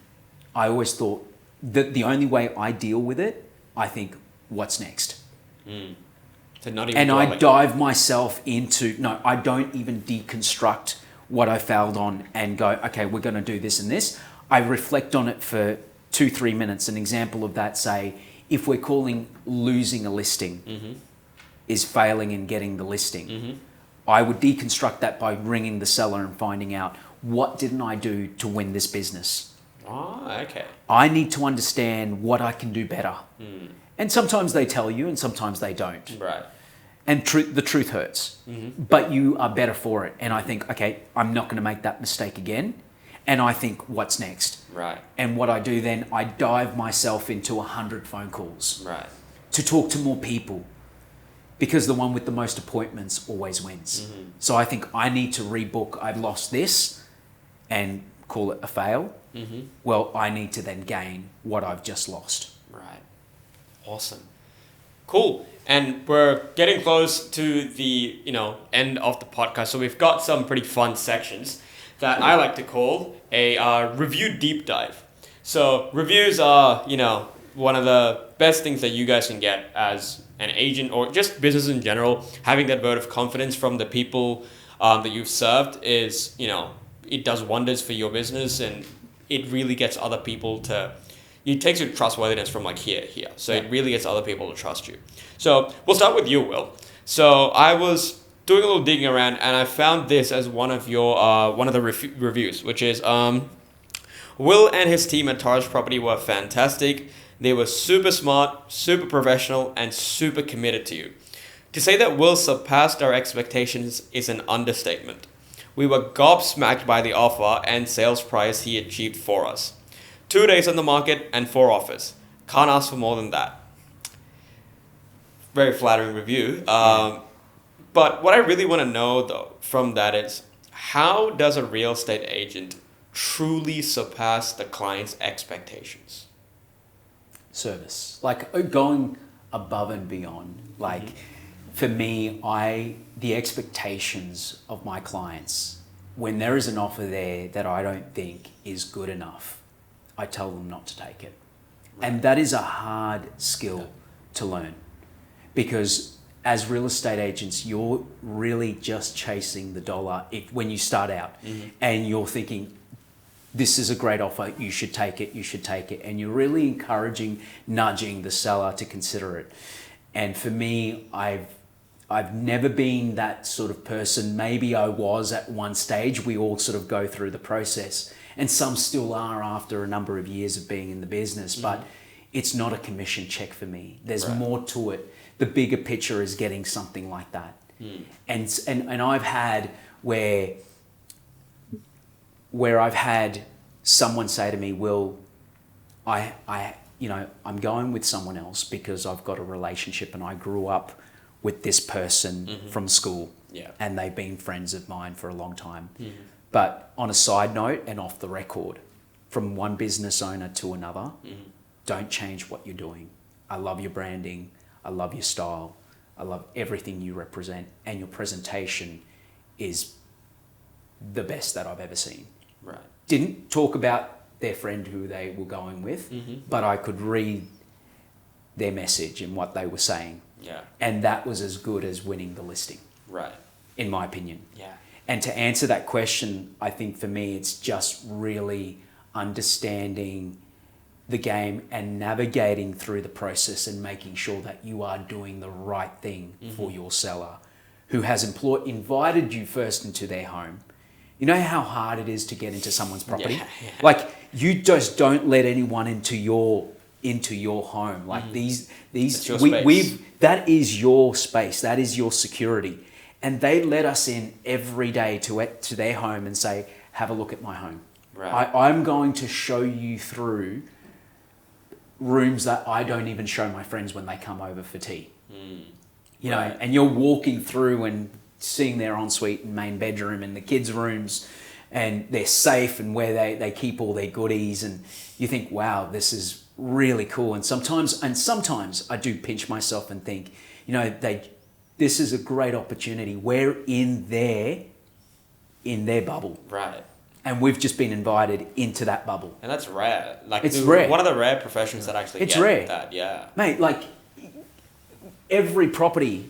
I always thought that the only way I deal with it, I think, what's next? So not even, and I dive myself into, no, I don't even deconstruct what I failed on and go, okay, we're going to do this and this. I reflect on it for 2-3 minutes. An example of that, say, if we're calling losing a listing is failing in getting the listing, I would deconstruct that by ringing the seller and finding out, what didn't I do to win this business? Oh, okay. I need to understand what I can do better. And sometimes they tell you and sometimes they don't. Right. And the truth hurts. But you are better for it. And I think, okay, I'm not going to make that mistake again. And I think, what's next? Right. And what I do then, I dive myself into 100 phone calls. Right. To talk to more people. Because the one with the most appointments always wins. So I think I need to rebook, I've lost this, and call it a fail. Well, I need to then gain what I've just lost. Right. Awesome. Cool. And we're getting close to the, end of the podcast. So we've got some pretty fun sections that I like to call a review deep dive. So reviews are, one of the best things that you guys can get as an agent or just business in general. Having that vote of confidence from the people that you've served is, it does wonders for your business, and it really gets other people to, it takes your trustworthiness from like here. So it really gets other people to trust you. So we'll start with you, Will. So I was doing a little digging around and I found this as one of your, one of the reviews, which is, Will and his team at Torres Property were fantastic. They were super smart, super professional, and super committed to you. To say that Will surpassed our expectations is an understatement. We were gobsmacked by the offer and sales price he achieved for us. 2 days on the market and 4 offers. Can't ask for more than that. Very flattering review. But what I really want to know, though, from that is, how does a real estate agent truly surpass the client's expectations? Service. Like going above and beyond. Like for me, the expectations of my clients, when there is an offer there that I don't think is good enough, I tell them not to take it. Right. And that is a hard skill to learn, because as real estate agents, you're really just chasing the dollar when you start out, and you're thinking, this is a great offer, you should take it, and you're really encouraging, nudging the seller to consider it. And for me, I've never been that sort of person. Maybe I was at one stage. We all sort of go through the process, and some still are after a number of years of being in the business, but it's not a commission check for me. There's more to it. The bigger picture is getting something like that. And I've had where I've had someone say to me, Will, I'm going with someone else because I've got a relationship and I grew up with this person from school, and they've been friends of mine for a long time. But on a side note and off the record, from one business owner to another, don't change what you're doing. I love your branding. I love your style. I love everything you represent, and your presentation is the best that I've ever seen. Right. Didn't talk about their friend who they were going with, but I could read their message and what they were saying. Yeah. And that was as good as winning the listing. Right. In my opinion. Yeah. And to answer that question, I think for me, it's just really understanding the game and navigating through the process and making sure that you are doing the right thing for your seller who has invited you first into their home. You know how hard it is to get into someone's property? Yeah. Like, you just don't let anyone into your home. Like these that is your space. That is your security. And they let us in every day to their home and say, have a look at my home. Right. I'm going to show you through rooms that I don't even show my friends when they come over for tea. You know, and you're walking through and seeing their ensuite and main bedroom and the kids' rooms, and they're safe and where they keep all their goodies, and you think, wow, this is really cool. And sometimes I do pinch myself and think, this is a great opportunity. We're in their bubble. Right. And we've just been invited into that bubble. And that's rare. It's rare. One of the rare professions that actually it's rare. That, yeah. Mate, like every property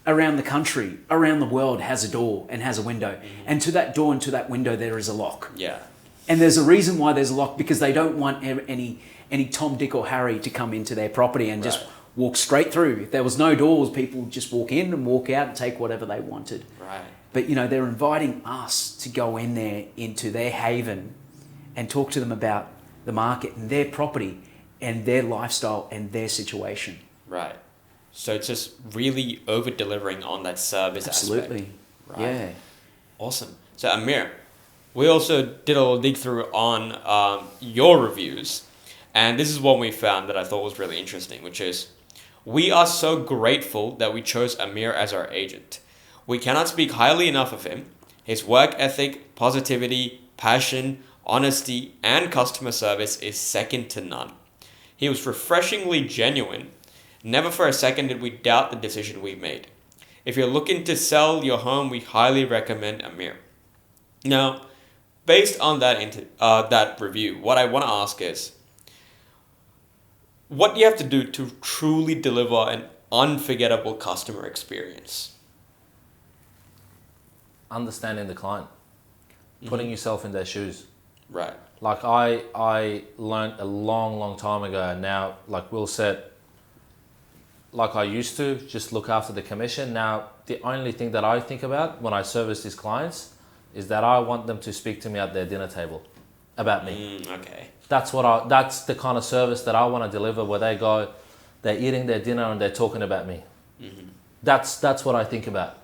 around the country, around the world has a door and has a window. And to that door and to that window there is a lock. Yeah. And there's a reason why there's a lock, because they don't want any Tom, Dick or Harry to come into their property and just walk straight through. If there was no doors, people would just walk in and walk out and take whatever they wanted. Right. But, they're inviting us to go in there into their haven and talk to them about the market and their property and their lifestyle and their situation. Right. So it's just really over delivering on that service Absolutely. aspect. Right. Yeah. Awesome. So Amir, we also did a little dig through on your reviews, and this is what we found that I thought was really interesting, which is, we are so grateful that we chose Amir as our agent. We cannot speak highly enough of him. His work ethic, positivity, passion, honesty, and customer service is second to none. He was refreshingly genuine. Never for a second did we doubt the decision we made. If you're looking to sell your home, we highly recommend Amir. Now, based on that review, what I want to ask is, what do you have to do to truly deliver an unforgettable customer experience? Understanding the client, putting yourself in their shoes. Right. Like I learned a long time ago, and now, like Will said, like I used to just look after the commission. Now, the only thing that I think about when I service these clients is that I want them to speak to me at their dinner table about me. Okay. That's the kind of service that I want to deliver, where they go, they're eating their dinner and they're talking about me. Mm-hmm. That's what I think about.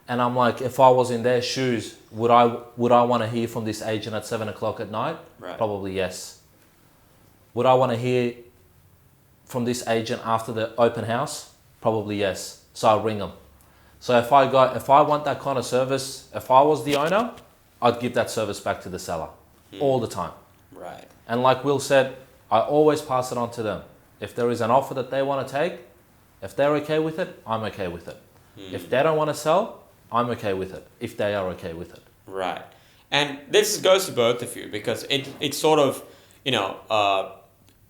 And I'm like, if I was in their shoes, would I want to hear from this agent at 7 o'clock at night? Right. Probably yes. Would I want to hear from this agent after the open house? Probably yes. So I'll ring them. So if I want that kind of service, if I was the owner, I'd give that service back to the seller all the time. Right. And like Will said, I always pass it on to them. If there is an offer that they want to take, if they're okay with it, I'm okay with it. If they don't want to sell, I'm okay with it, if they are okay with it. Right. And this goes to both of you, because it's sort of,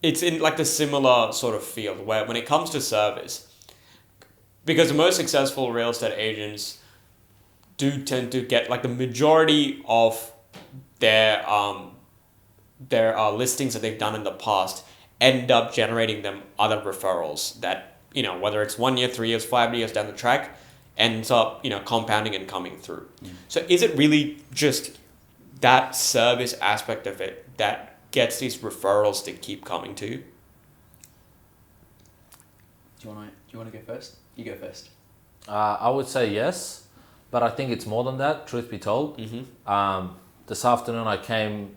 it's in like the similar sort of field where when it comes to service, because the most successful real estate agents do tend to get like the majority of their listings that they've done in the past end up generating them other referrals that, whether it's 1 year, 3 years, 5 years down the track, ends up, compounding and coming through. So is it really just that service aspect of it that gets these referrals to keep coming to you? Do you want to go first? You go first. I would say yes, but I think it's more than that, truth be told. This afternoon I came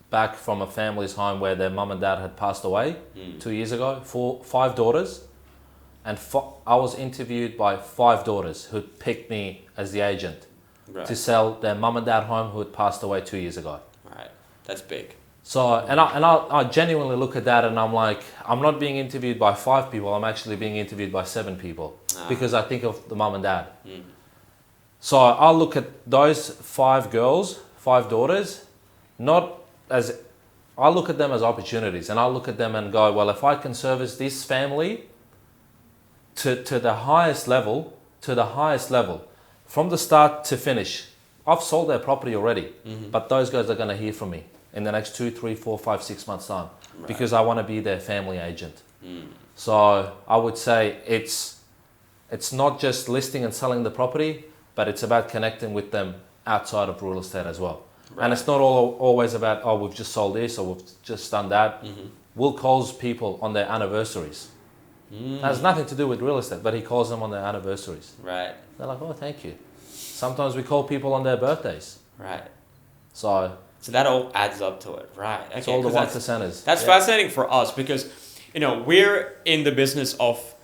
back from a family's home where their mum and dad had passed away 2 years ago, 5 daughters. And I was interviewed by 5 daughters who picked me as the agent to sell their mum and dad home who had passed away 2 years ago. Right, that's big. So, and I genuinely look at that and I'm like, I'm not being interviewed by 5 people, I'm actually being interviewed by 7 people because I think of the mum and dad. So I look at those 5 girls, 5 daughters, I look at them as opportunities, and I look at them and go, well, if I can service this family to the highest level, from the start to finish. I've sold their property already, but those guys are going to hear from me in the next 2, 3, 4, 5, 6 months time because I want to be their family agent. So I would say it's not just listing and selling the property, but it's about connecting with them outside of real estate as well. And it's not always about, oh, we've just sold this or we've just done that. Will calls people on their anniversaries. It has nothing to do with real estate, but he calls them on their anniversaries. Right. They're like, oh, thank you. Sometimes we call people on their birthdays. Right. So that all adds up to it. Right. Okay. It's all the 1%ers. That's fascinating for us because, we're in the business of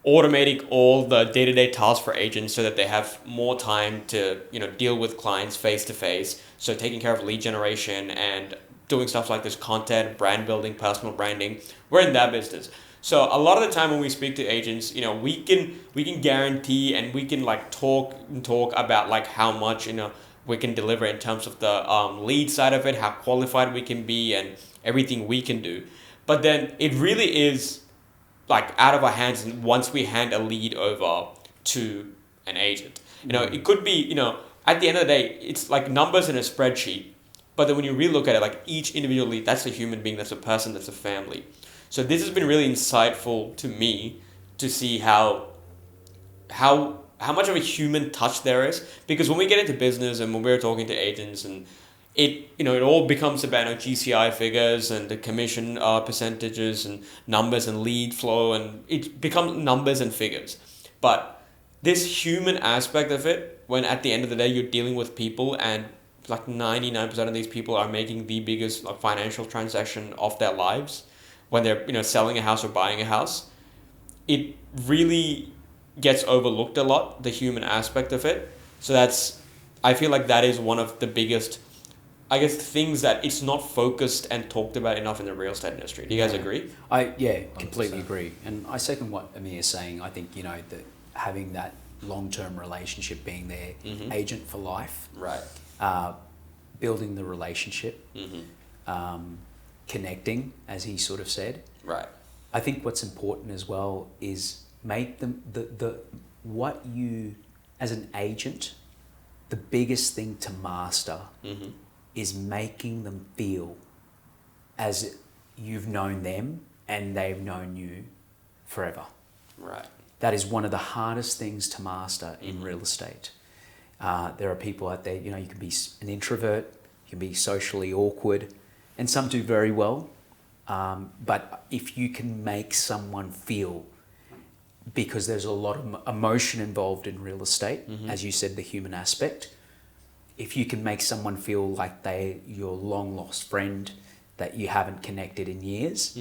automating all the day-to-day tasks for agents so that they have more time to, deal with clients face-to-face. So taking care of lead generation and doing stuff like this, content, brand building, personal branding. We're in that business. So a lot of the time when we speak to agents, we can guarantee and we can talk about how much, we can deliver in terms of the lead side of it, how qualified we can be and everything we can do. But then it really is out of our hands once we hand a lead over to an agent. It could be, at the end of the day, it's like numbers in a spreadsheet. But then when you really look at it, each individual lead, that's a human being, that's a person, that's a family. So this has been really insightful to me to see how much of a human touch there is. Because when we get into business and when we're talking to agents and it all becomes about GCI figures and the commission percentages and numbers and lead flow, and it becomes numbers and figures. But this human aspect of it, when at the end of the day you're dealing with people, and like 99% of these people are making the biggest financial transaction of their lives when they're selling a house or buying a house, it really gets overlooked a lot, the human aspect of it. So I feel like that is one of the biggest, I guess, things that it's not focused and talked about enough in the real estate industry. Do you guys agree? I completely agree. And I second what Amir is saying. I think, that having that long-term relationship, being their agent for life. Right. Building the relationship. Connecting, as he sort of said. Right. I think what's important as well is make them what you, as an agent, the biggest thing to master is making them feel as you've known them and they've known you forever. Right. That is one of the hardest things to master in real estate. There are people out there, you can be an introvert, you can be socially awkward, and some do very well. But if you can make someone feel, because there's a lot of emotion involved in real estate, as you said, the human aspect, if you can make someone feel like they're your long lost friend that you haven't connected in years,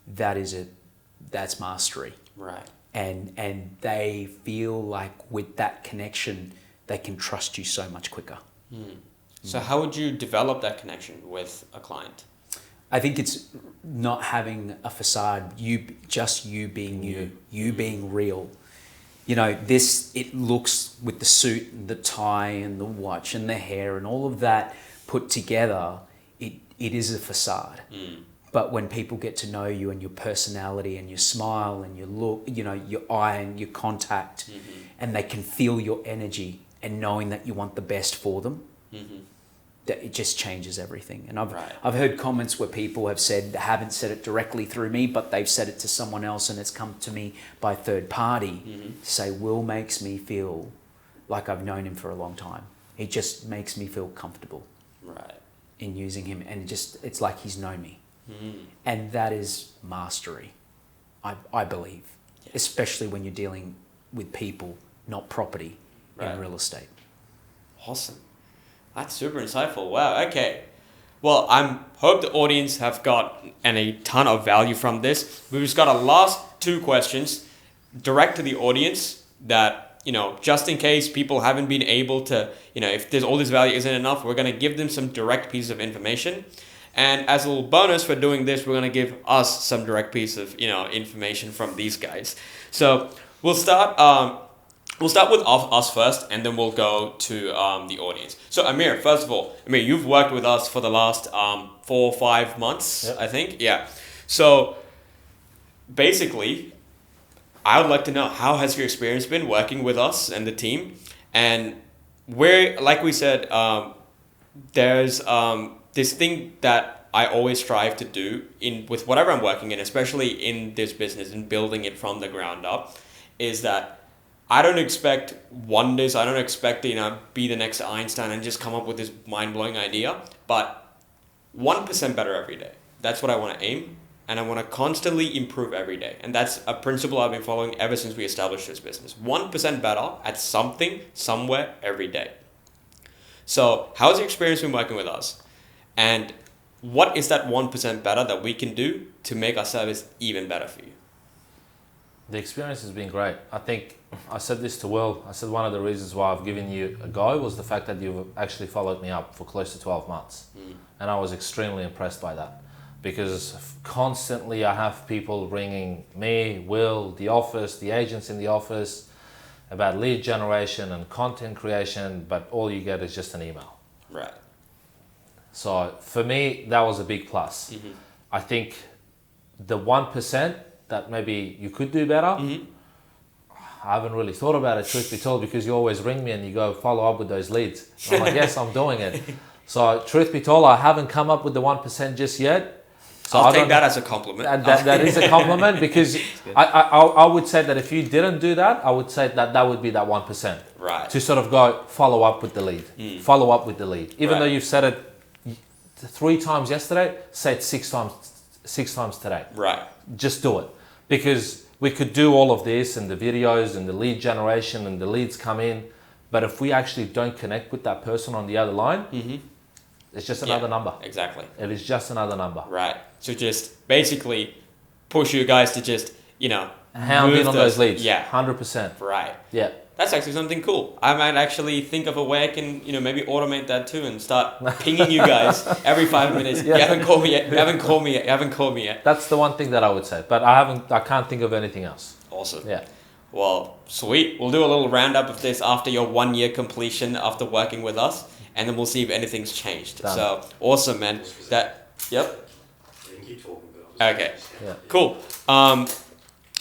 that's mastery. Right. And they feel like with that connection, they can trust you so much quicker. So how would you develop that connection with a client? I think it's not having a facade, you being you being real. It looks with the suit and the tie and the watch and the hair and all of that put together, it is a facade. But when people get to know you and your personality and your smile and your look, your eye and your contact, and they can feel your energy and knowing that you want the best for them, that it just changes everything. And I've heard comments where people have said, haven't said it directly through me, but they've said it to someone else and it's come to me by third party to say, Will makes me feel like I've known him for a long time. He just makes me feel comfortable in using him, and it's like he's known me. And that is mastery, I believe, especially when you're dealing with people, not property in real estate. Awesome. That's super insightful. Wow. Okay. Well, I hope the audience have got a ton of value from this. We've just got a last 2 questions direct to the audience that, just in case people haven't been able to, if there's all this value isn't enough, we're going to give them some direct pieces of information. And as a little bonus for doing this, we're going to give us some direct piece of, information from these guys. So we'll start with us first, and then we'll go to the audience. So Amir, first of all, you've worked with us for the last 4 or 5 months, I think. Yeah. So basically, I would like to know, how has your experience been working with us and the team? And like we said, there's this thing that I always strive to do with whatever I'm working in, especially in this business and building it from the ground up, is that I don't expect wonders. I don't expect to, be the next Einstein and just come up with this mind-blowing idea, but 1% better every day. That's what I want to aim, and I want to constantly improve every day. And that's a principle I've been following ever since we established this business. 1% better at something, somewhere, every day. So how's your experience been working with us? And what is that 1% better that we can do to make our service even better for you? The experience has been great. I think I said this to Will. I said one of the reasons why I've given you a go was the fact that you've actually followed me up for close to 12 months. And I was extremely impressed by that, because constantly I have people ringing me, Will, the office, the agents in the office about lead generation and content creation, but all you get is just an email. Right. So for me, that was a big plus. I think the 1% that maybe you could do better, I haven't really thought about it, truth be told, because you always ring me and you go follow up with those leads. And I'm like, yes, I'm doing it. So truth be told, I haven't come up with the 1% just yet. So I'll take that as a compliment. That is a compliment, because I would say that if you didn't do that, I would say that would be that 1%. Right. To sort of go follow up with the lead. Follow up with the lead. Even though you've said it 3 times yesterday, say it 6 times today. Right. Just do it. Because we could do all of this and the videos and the lead generation and the leads come in, but if we actually don't connect with that person on the other line, it's just another number. Exactly. It is just another number. Right. So just basically push you guys to just, hound in on those leads. Yeah. 100%. Right. Yeah. That's actually something cool. I might actually think of a way I can, maybe automate that too and start pinging you guys every 5 minutes. Yeah. You haven't called me yet. You haven't called me yet. That's the one thing that I would say, but I can't think of anything else. Awesome. Yeah. Well, sweet. We'll do a little roundup of this after your 1 year completion after working with us, and then we'll see if anything's changed. Done. So awesome, man. Yep. Keep talking, but Okay. Yeah. Cool.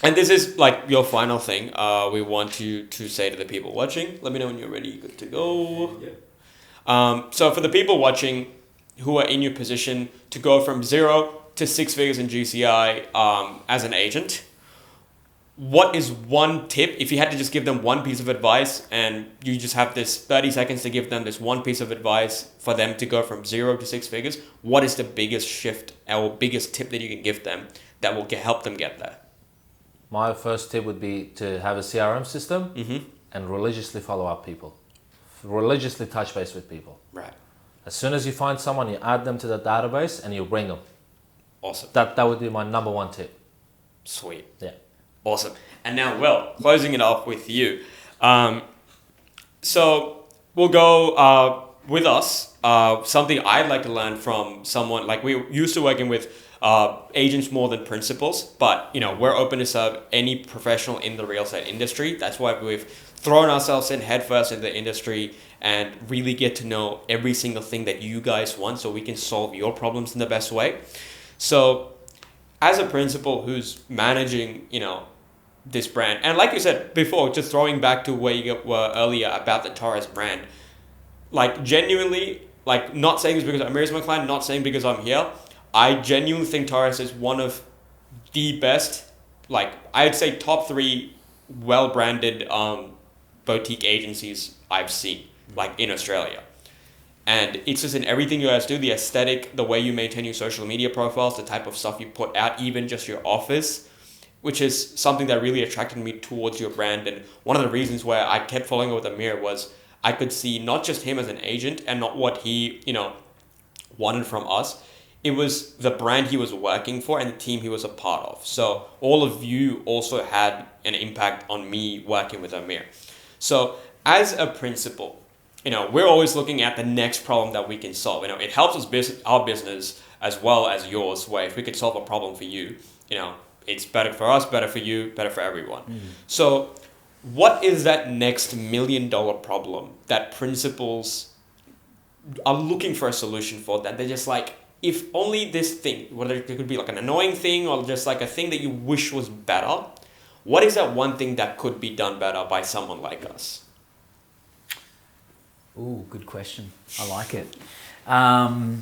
And this is like your final thing. We want you to say to the people watching. Let me know when you're ready. Good to go. yeah. So for the people watching who are in your position to go from 0 to 6 figures in GCI as an agent, what is one tip, if you had to just give them one piece of advice and you just have this 30 seconds to give them this one piece of advice for them to go from 0 to 6 figures, what is the biggest shift or biggest tip that you can give them that will help them get there? My first tip would be to have a CRM system and religiously follow up people. Religiously touch base with people. Right. As soon as you find someone, you add them to the database and you bring them. Awesome. That would be my number one tip. Sweet. Yeah. Awesome. And now, Will, closing it off with you. So we'll go with us. Something I'd like to learn from someone, like we're used to working with agents more than principals, but we're open to serve any professional in the real estate industry. That's why we've thrown ourselves in headfirst into the industry and really get to know every single thing that you guys want so we can solve your problems in the best way. So as a principal who's managing, this brand, and like you said before, just throwing back to where you were earlier about the Torres brand, like genuinely, like not saying this because Amirs my client, not saying because I'm here, I genuinely think Torres is one of the best, like I'd say top 3 well-branded boutique agencies I've seen, like in Australia. And it's just in everything you guys do, the aesthetic, the way you maintain your social media profiles, the type of stuff you put out, even just your office, which is something that really attracted me towards your brand. And one of the reasons why I kept following up with Amir was I could see not just him as an agent and not what he, wanted from us. It was the brand he was working for and the team he was a part of. So all of you also had an impact on me working with Amir. So as a principal, we're always looking at the next problem that we can solve. It helps us our business as well as yours, where if we could solve a problem for you, it's better for us, better for you, better for everyone. So what is that next $1 million problem that principals are looking for a solution for, that they're just like, if only this thing, whether it could be like an annoying thing or just like a thing that you wish was better, what is that one thing that could be done better by someone like us? Ooh, good question. I like it. Well,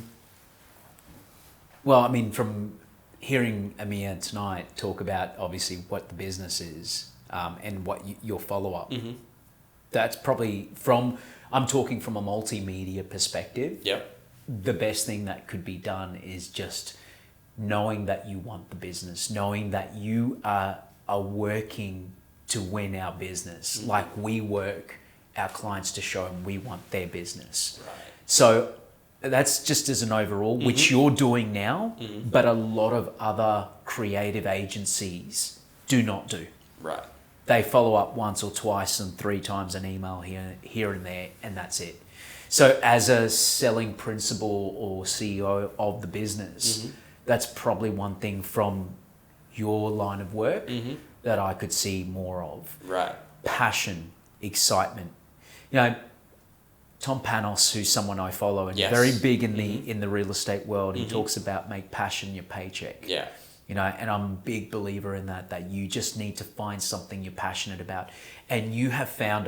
I mean, from hearing Amir tonight talk about obviously what the business is and what your follow-up, that's probably I'm talking from a multimedia perspective. Yep. The best thing that could be done is just knowing that you want the business, knowing that you are working to win our business, like we work our clients to show them we want their business. Right. So that's just as an overall, which you're doing now, but a lot of other creative agencies do not do. Right. They follow up once or twice and 3 times an email here and there, and that's it. So as a selling principal or CEO of the business, that's probably one thing from your line of work that I could see more of. Right. Passion, excitement. Tom Panos, who's someone I follow and Yes. very big in the real estate world, he talks about make passion your paycheck. Yeah. And I'm a big believer in that you just need to find something you're passionate about. And you have found,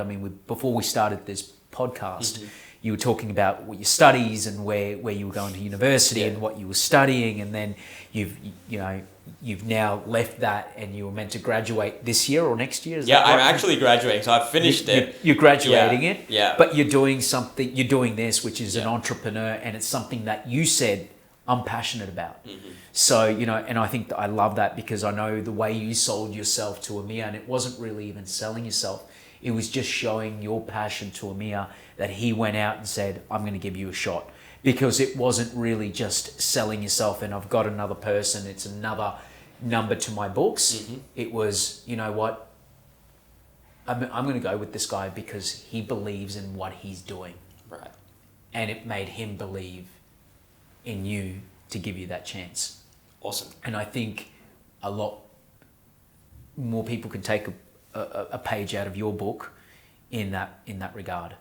before we started this podcast, you were talking about what your studies and where you were going to university and what you were studying, and then you've now left that and you were meant to graduate this year or next year. Is that right? I'm actually graduating, so I've finished it. You're graduating it, but you're doing something. You're doing this, which is an entrepreneur, and it's something that you said I'm passionate about. So, and I think that I love that, because I know the way you sold yourself to Amir, and it wasn't really even selling yourself. It was just showing your passion to Amir, that he went out and said, I'm going to give you a shot. Because it wasn't really just selling yourself and I've got another person, it's another number to my books. It was, you know what, I'm going to go with this guy because he believes in what he's doing. Right. And it made him believe in you to give you that chance. Awesome. And I think a lot more people can take a page out of your book in that regard.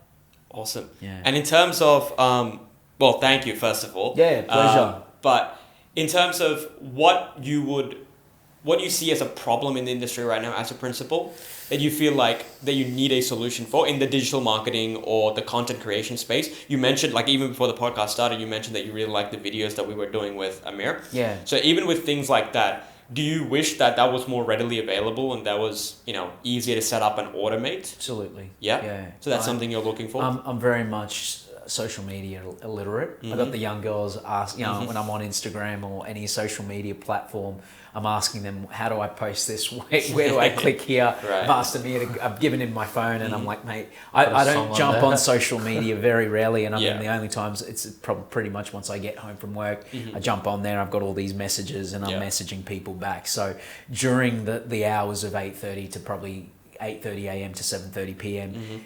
Awesome. Yeah. And in terms of, well, thank you, first of all. Yeah, pleasure. But in terms of what you see as a problem in the industry right now as a principal, that you feel like that you need a solution for in the digital marketing or the content creation space. You mentioned, like, even before the podcast started, you mentioned that you really liked the videos that we were doing with Amir. Yeah. So even with things like that, do you wish that was more readily available and that was, easier to set up and automate? Absolutely. Yeah? Yeah. So that's something you're looking for? I'm very much social media illiterate. I got the young girls ask, when I'm on Instagram or any social media platform, I'm asking them, how do I post this? Where do I click here? Right. I've asked them I've given him my phone and I'm like, mate, I don't jump on social media very rarely. And I mean, the only times it's probably pretty much once I get home from work, I jump on there, I've got all these messages and I'm messaging people back. So during the hours of 8:30 to probably 8:30 a.m. to 7:30 p.m.,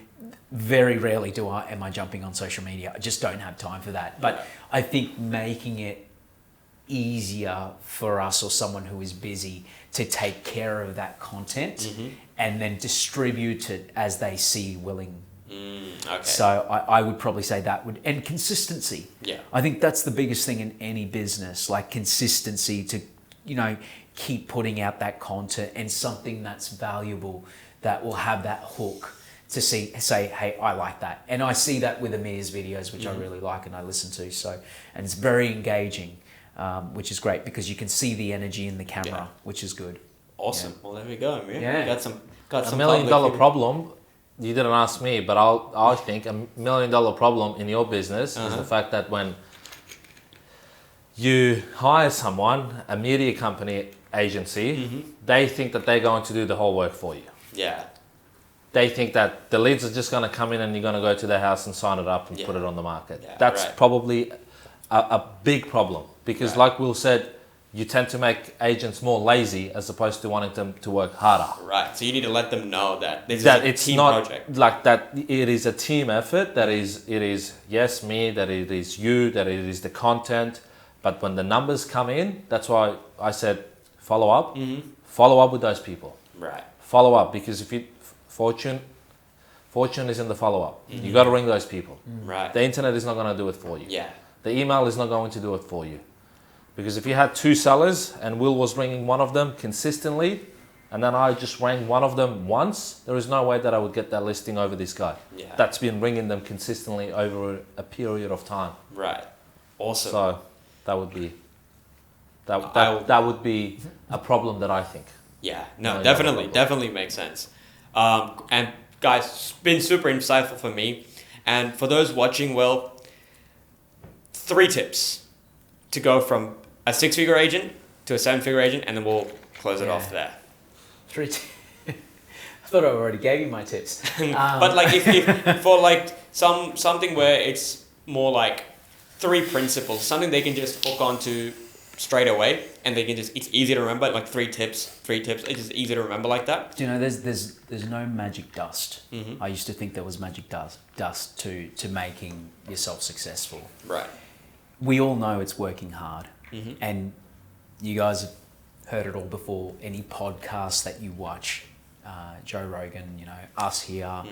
very rarely am I jumping on social media. I just don't have time for that. But I think making it easier for us or someone who is busy to take care of that content and then distribute it as they see willing. Okay. So I would probably say that would, and consistency. Yeah. I think that's the biggest thing in any business, like consistency to, keep putting out that content and something that's valuable that will have that hook to say, hey, I like that. And I see that with Amir's videos, which I really like and I listen to. So, and it's very engaging, which is great because you can see the energy in the camera, which is good. Awesome. Yeah. Well, there we go, Amir. Yeah. Got some $1 million problem. You didn't ask me, but I think $1 million problem in your business is the fact that when you hire someone, a media company agency, they think that they're going to do the whole work for you. Yeah. They think that the leads are just going to come in and you're going to go to their house and sign it up and put it on the market. Yeah, That's probably a big problem because like Will said, you tend to make agents more lazy as opposed to wanting them to work harder. Right. So you need to let them know that this is That a it's team not project. like that. It is a team effort. That is, it is yes, me. That it is you. That it is the content. But when the numbers come in, that's why I said follow up. Follow up with those people. Right. Follow up because if you fortune is in the follow up. You got to ring those people. Right. The internet is not going to do it for you. Yeah. The email is not going to do it for you. Because if you had 2 sellers and Will was ringing one of them consistently, and then I just rang one of them once, there is no way that I would get that listing over this guy. Yeah. That's been ringing them consistently over a period of time. Right. Awesome. So that would be that would be a problem that I think. Yeah. No, No, definitely makes sense. And guys, it's been super insightful for me. And for those watching, well, 3 tips to go from a 6-figure agent to a 7-figure agent, and then we'll close it off there. 3 I thought I already gave you my tips. But like if for like something where it's more like 3 principles, something they can just hook onto straight away, and they can just, it's easy to remember, like 3 tips, it's just easy to remember like that. Do you know, there's no magic dust. I used to think there was magic dust to making yourself successful. Right. We all know it's working hard, and you guys have heard it all before. Any podcast that you watch, Joe Rogan, us here,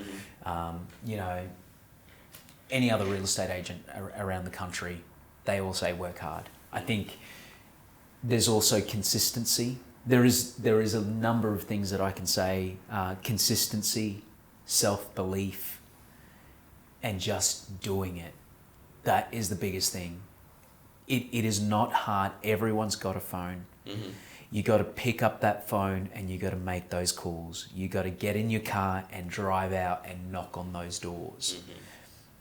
any other real estate agent around the country, they all say work hard. I think there's also consistency. There is a number of things that I can say: consistency, self-belief, and just doing it. That is the biggest thing. It is not hard. Everyone's got a phone. Mm-hmm. You got to pick up that phone and you got to make those calls. You got to get in your car and drive out and knock on those doors. Mm-hmm.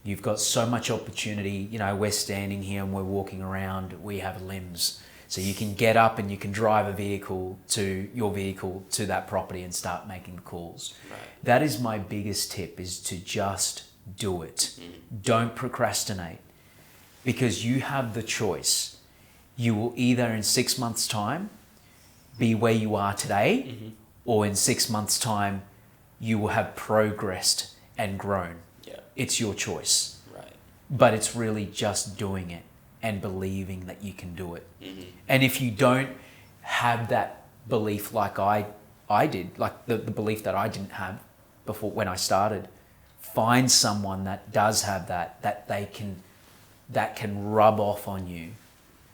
You've got so much opportunity. You know, we're standing here and we're walking around. We have limbs. So you can get up and you can drive your vehicle to that property and start making the calls. Right. That is my biggest tip, is to just do it. Don't procrastinate, because you have the choice. You will either in 6 months' time be where you are today, or in 6 months' time you will have progressed and grown. Yeah. It's your choice. Right. But it's really just doing it and believing that you can do it. Mm-hmm. And if you don't have that belief like I did, like the belief that I didn't have before when I started, find someone that does have that can rub off on you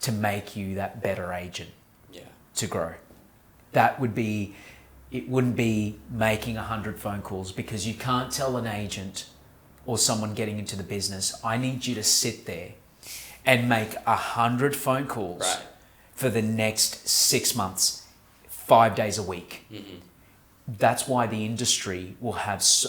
to make you that better agent. Yeah. To grow. It wouldn't be making 100 phone calls, because you can't tell an agent or someone getting into the business, I need you to sit there and make 100 phone calls Right. for the next 6 months, 5 days a week. Mm-hmm. That's why the industry will has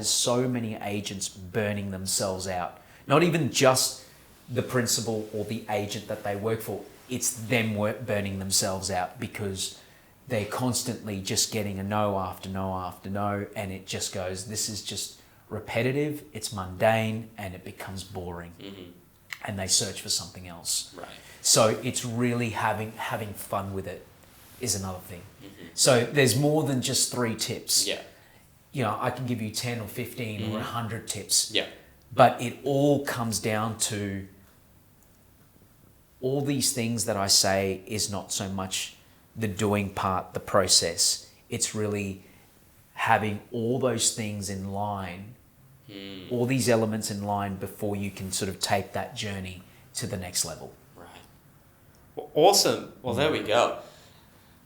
so many agents burning themselves out. Not even just the principal or the agent that they work for. It's them burning themselves out, because they're constantly just getting a no after no after no, and it just goes, this is just repetitive, it's mundane, and it becomes boring. Mm-hmm. And they search for something else. Right. So it's really having fun with it is another thing. Mm-hmm. So there's more than just 3 tips. Yeah. You know, I can give you 10 or 15 Mm-hmm. or 100 tips. Yeah. But it all comes down to, all these things that I say is not so much the doing part, the process. It's really having all those things in line, all these elements in line, before you can sort of take that journey to the next level. Right. Well, awesome. Well, there we go.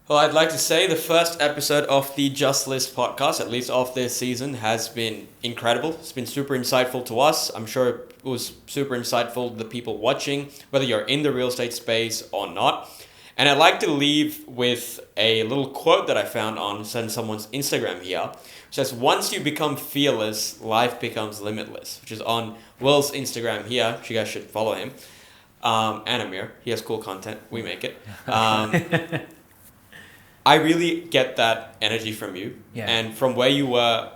Well, I'd like to say the first episode of the Just List podcast, at least of this season, has been incredible. It's been super insightful to us. I'm sure it was super insightful to the people watching, whether you're in the real estate space or not. And I'd like to leave with a little quote that I found on someone's Instagram here. It says, once you become fearless, life becomes limitless, which is on Will's Instagram here. You guys should follow him. And Amir. He has cool content. We make it. I really get that energy from you. Yeah. And from where you were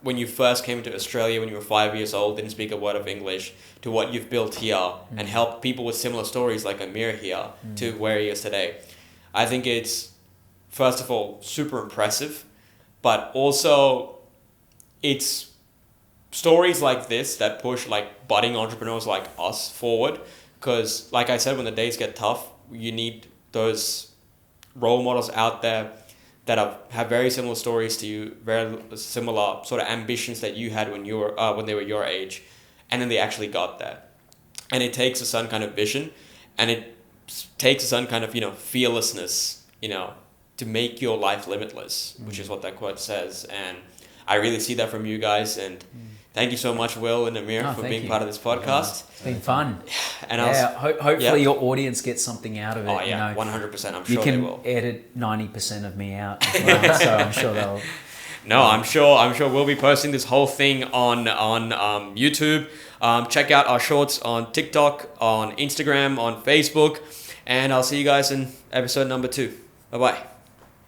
when you first came to Australia, when you were 5 years old, didn't speak a word of English, to what you've built here and helped people with similar stories like Amir here to where he is today. I think it's, first of all, super impressive, but also it's stories like this that push like budding entrepreneurs like us forward. Because like I said, when the days get tough, you need those role models out there that have very similar stories to you, very similar sort of ambitions that you had when you were when they were your age, and then they actually got there. And it takes a certain kind of vision, and it takes a certain kind of fearlessness, to make your life limitless, which is what that quote says. And I really see that from you guys. And thank you so much, Will and Amir, for being part of this podcast. It's been fun. And hopefully your audience gets something out of it. Oh yeah, 100%. I'm sure you can they will. edit 90% of me out as well, so I'm sure they'll. No, I'm sure we'll be posting this whole thing on YouTube. Check out our shorts on TikTok, on Instagram, on Facebook, and I'll see you guys in episode number 2. Bye bye.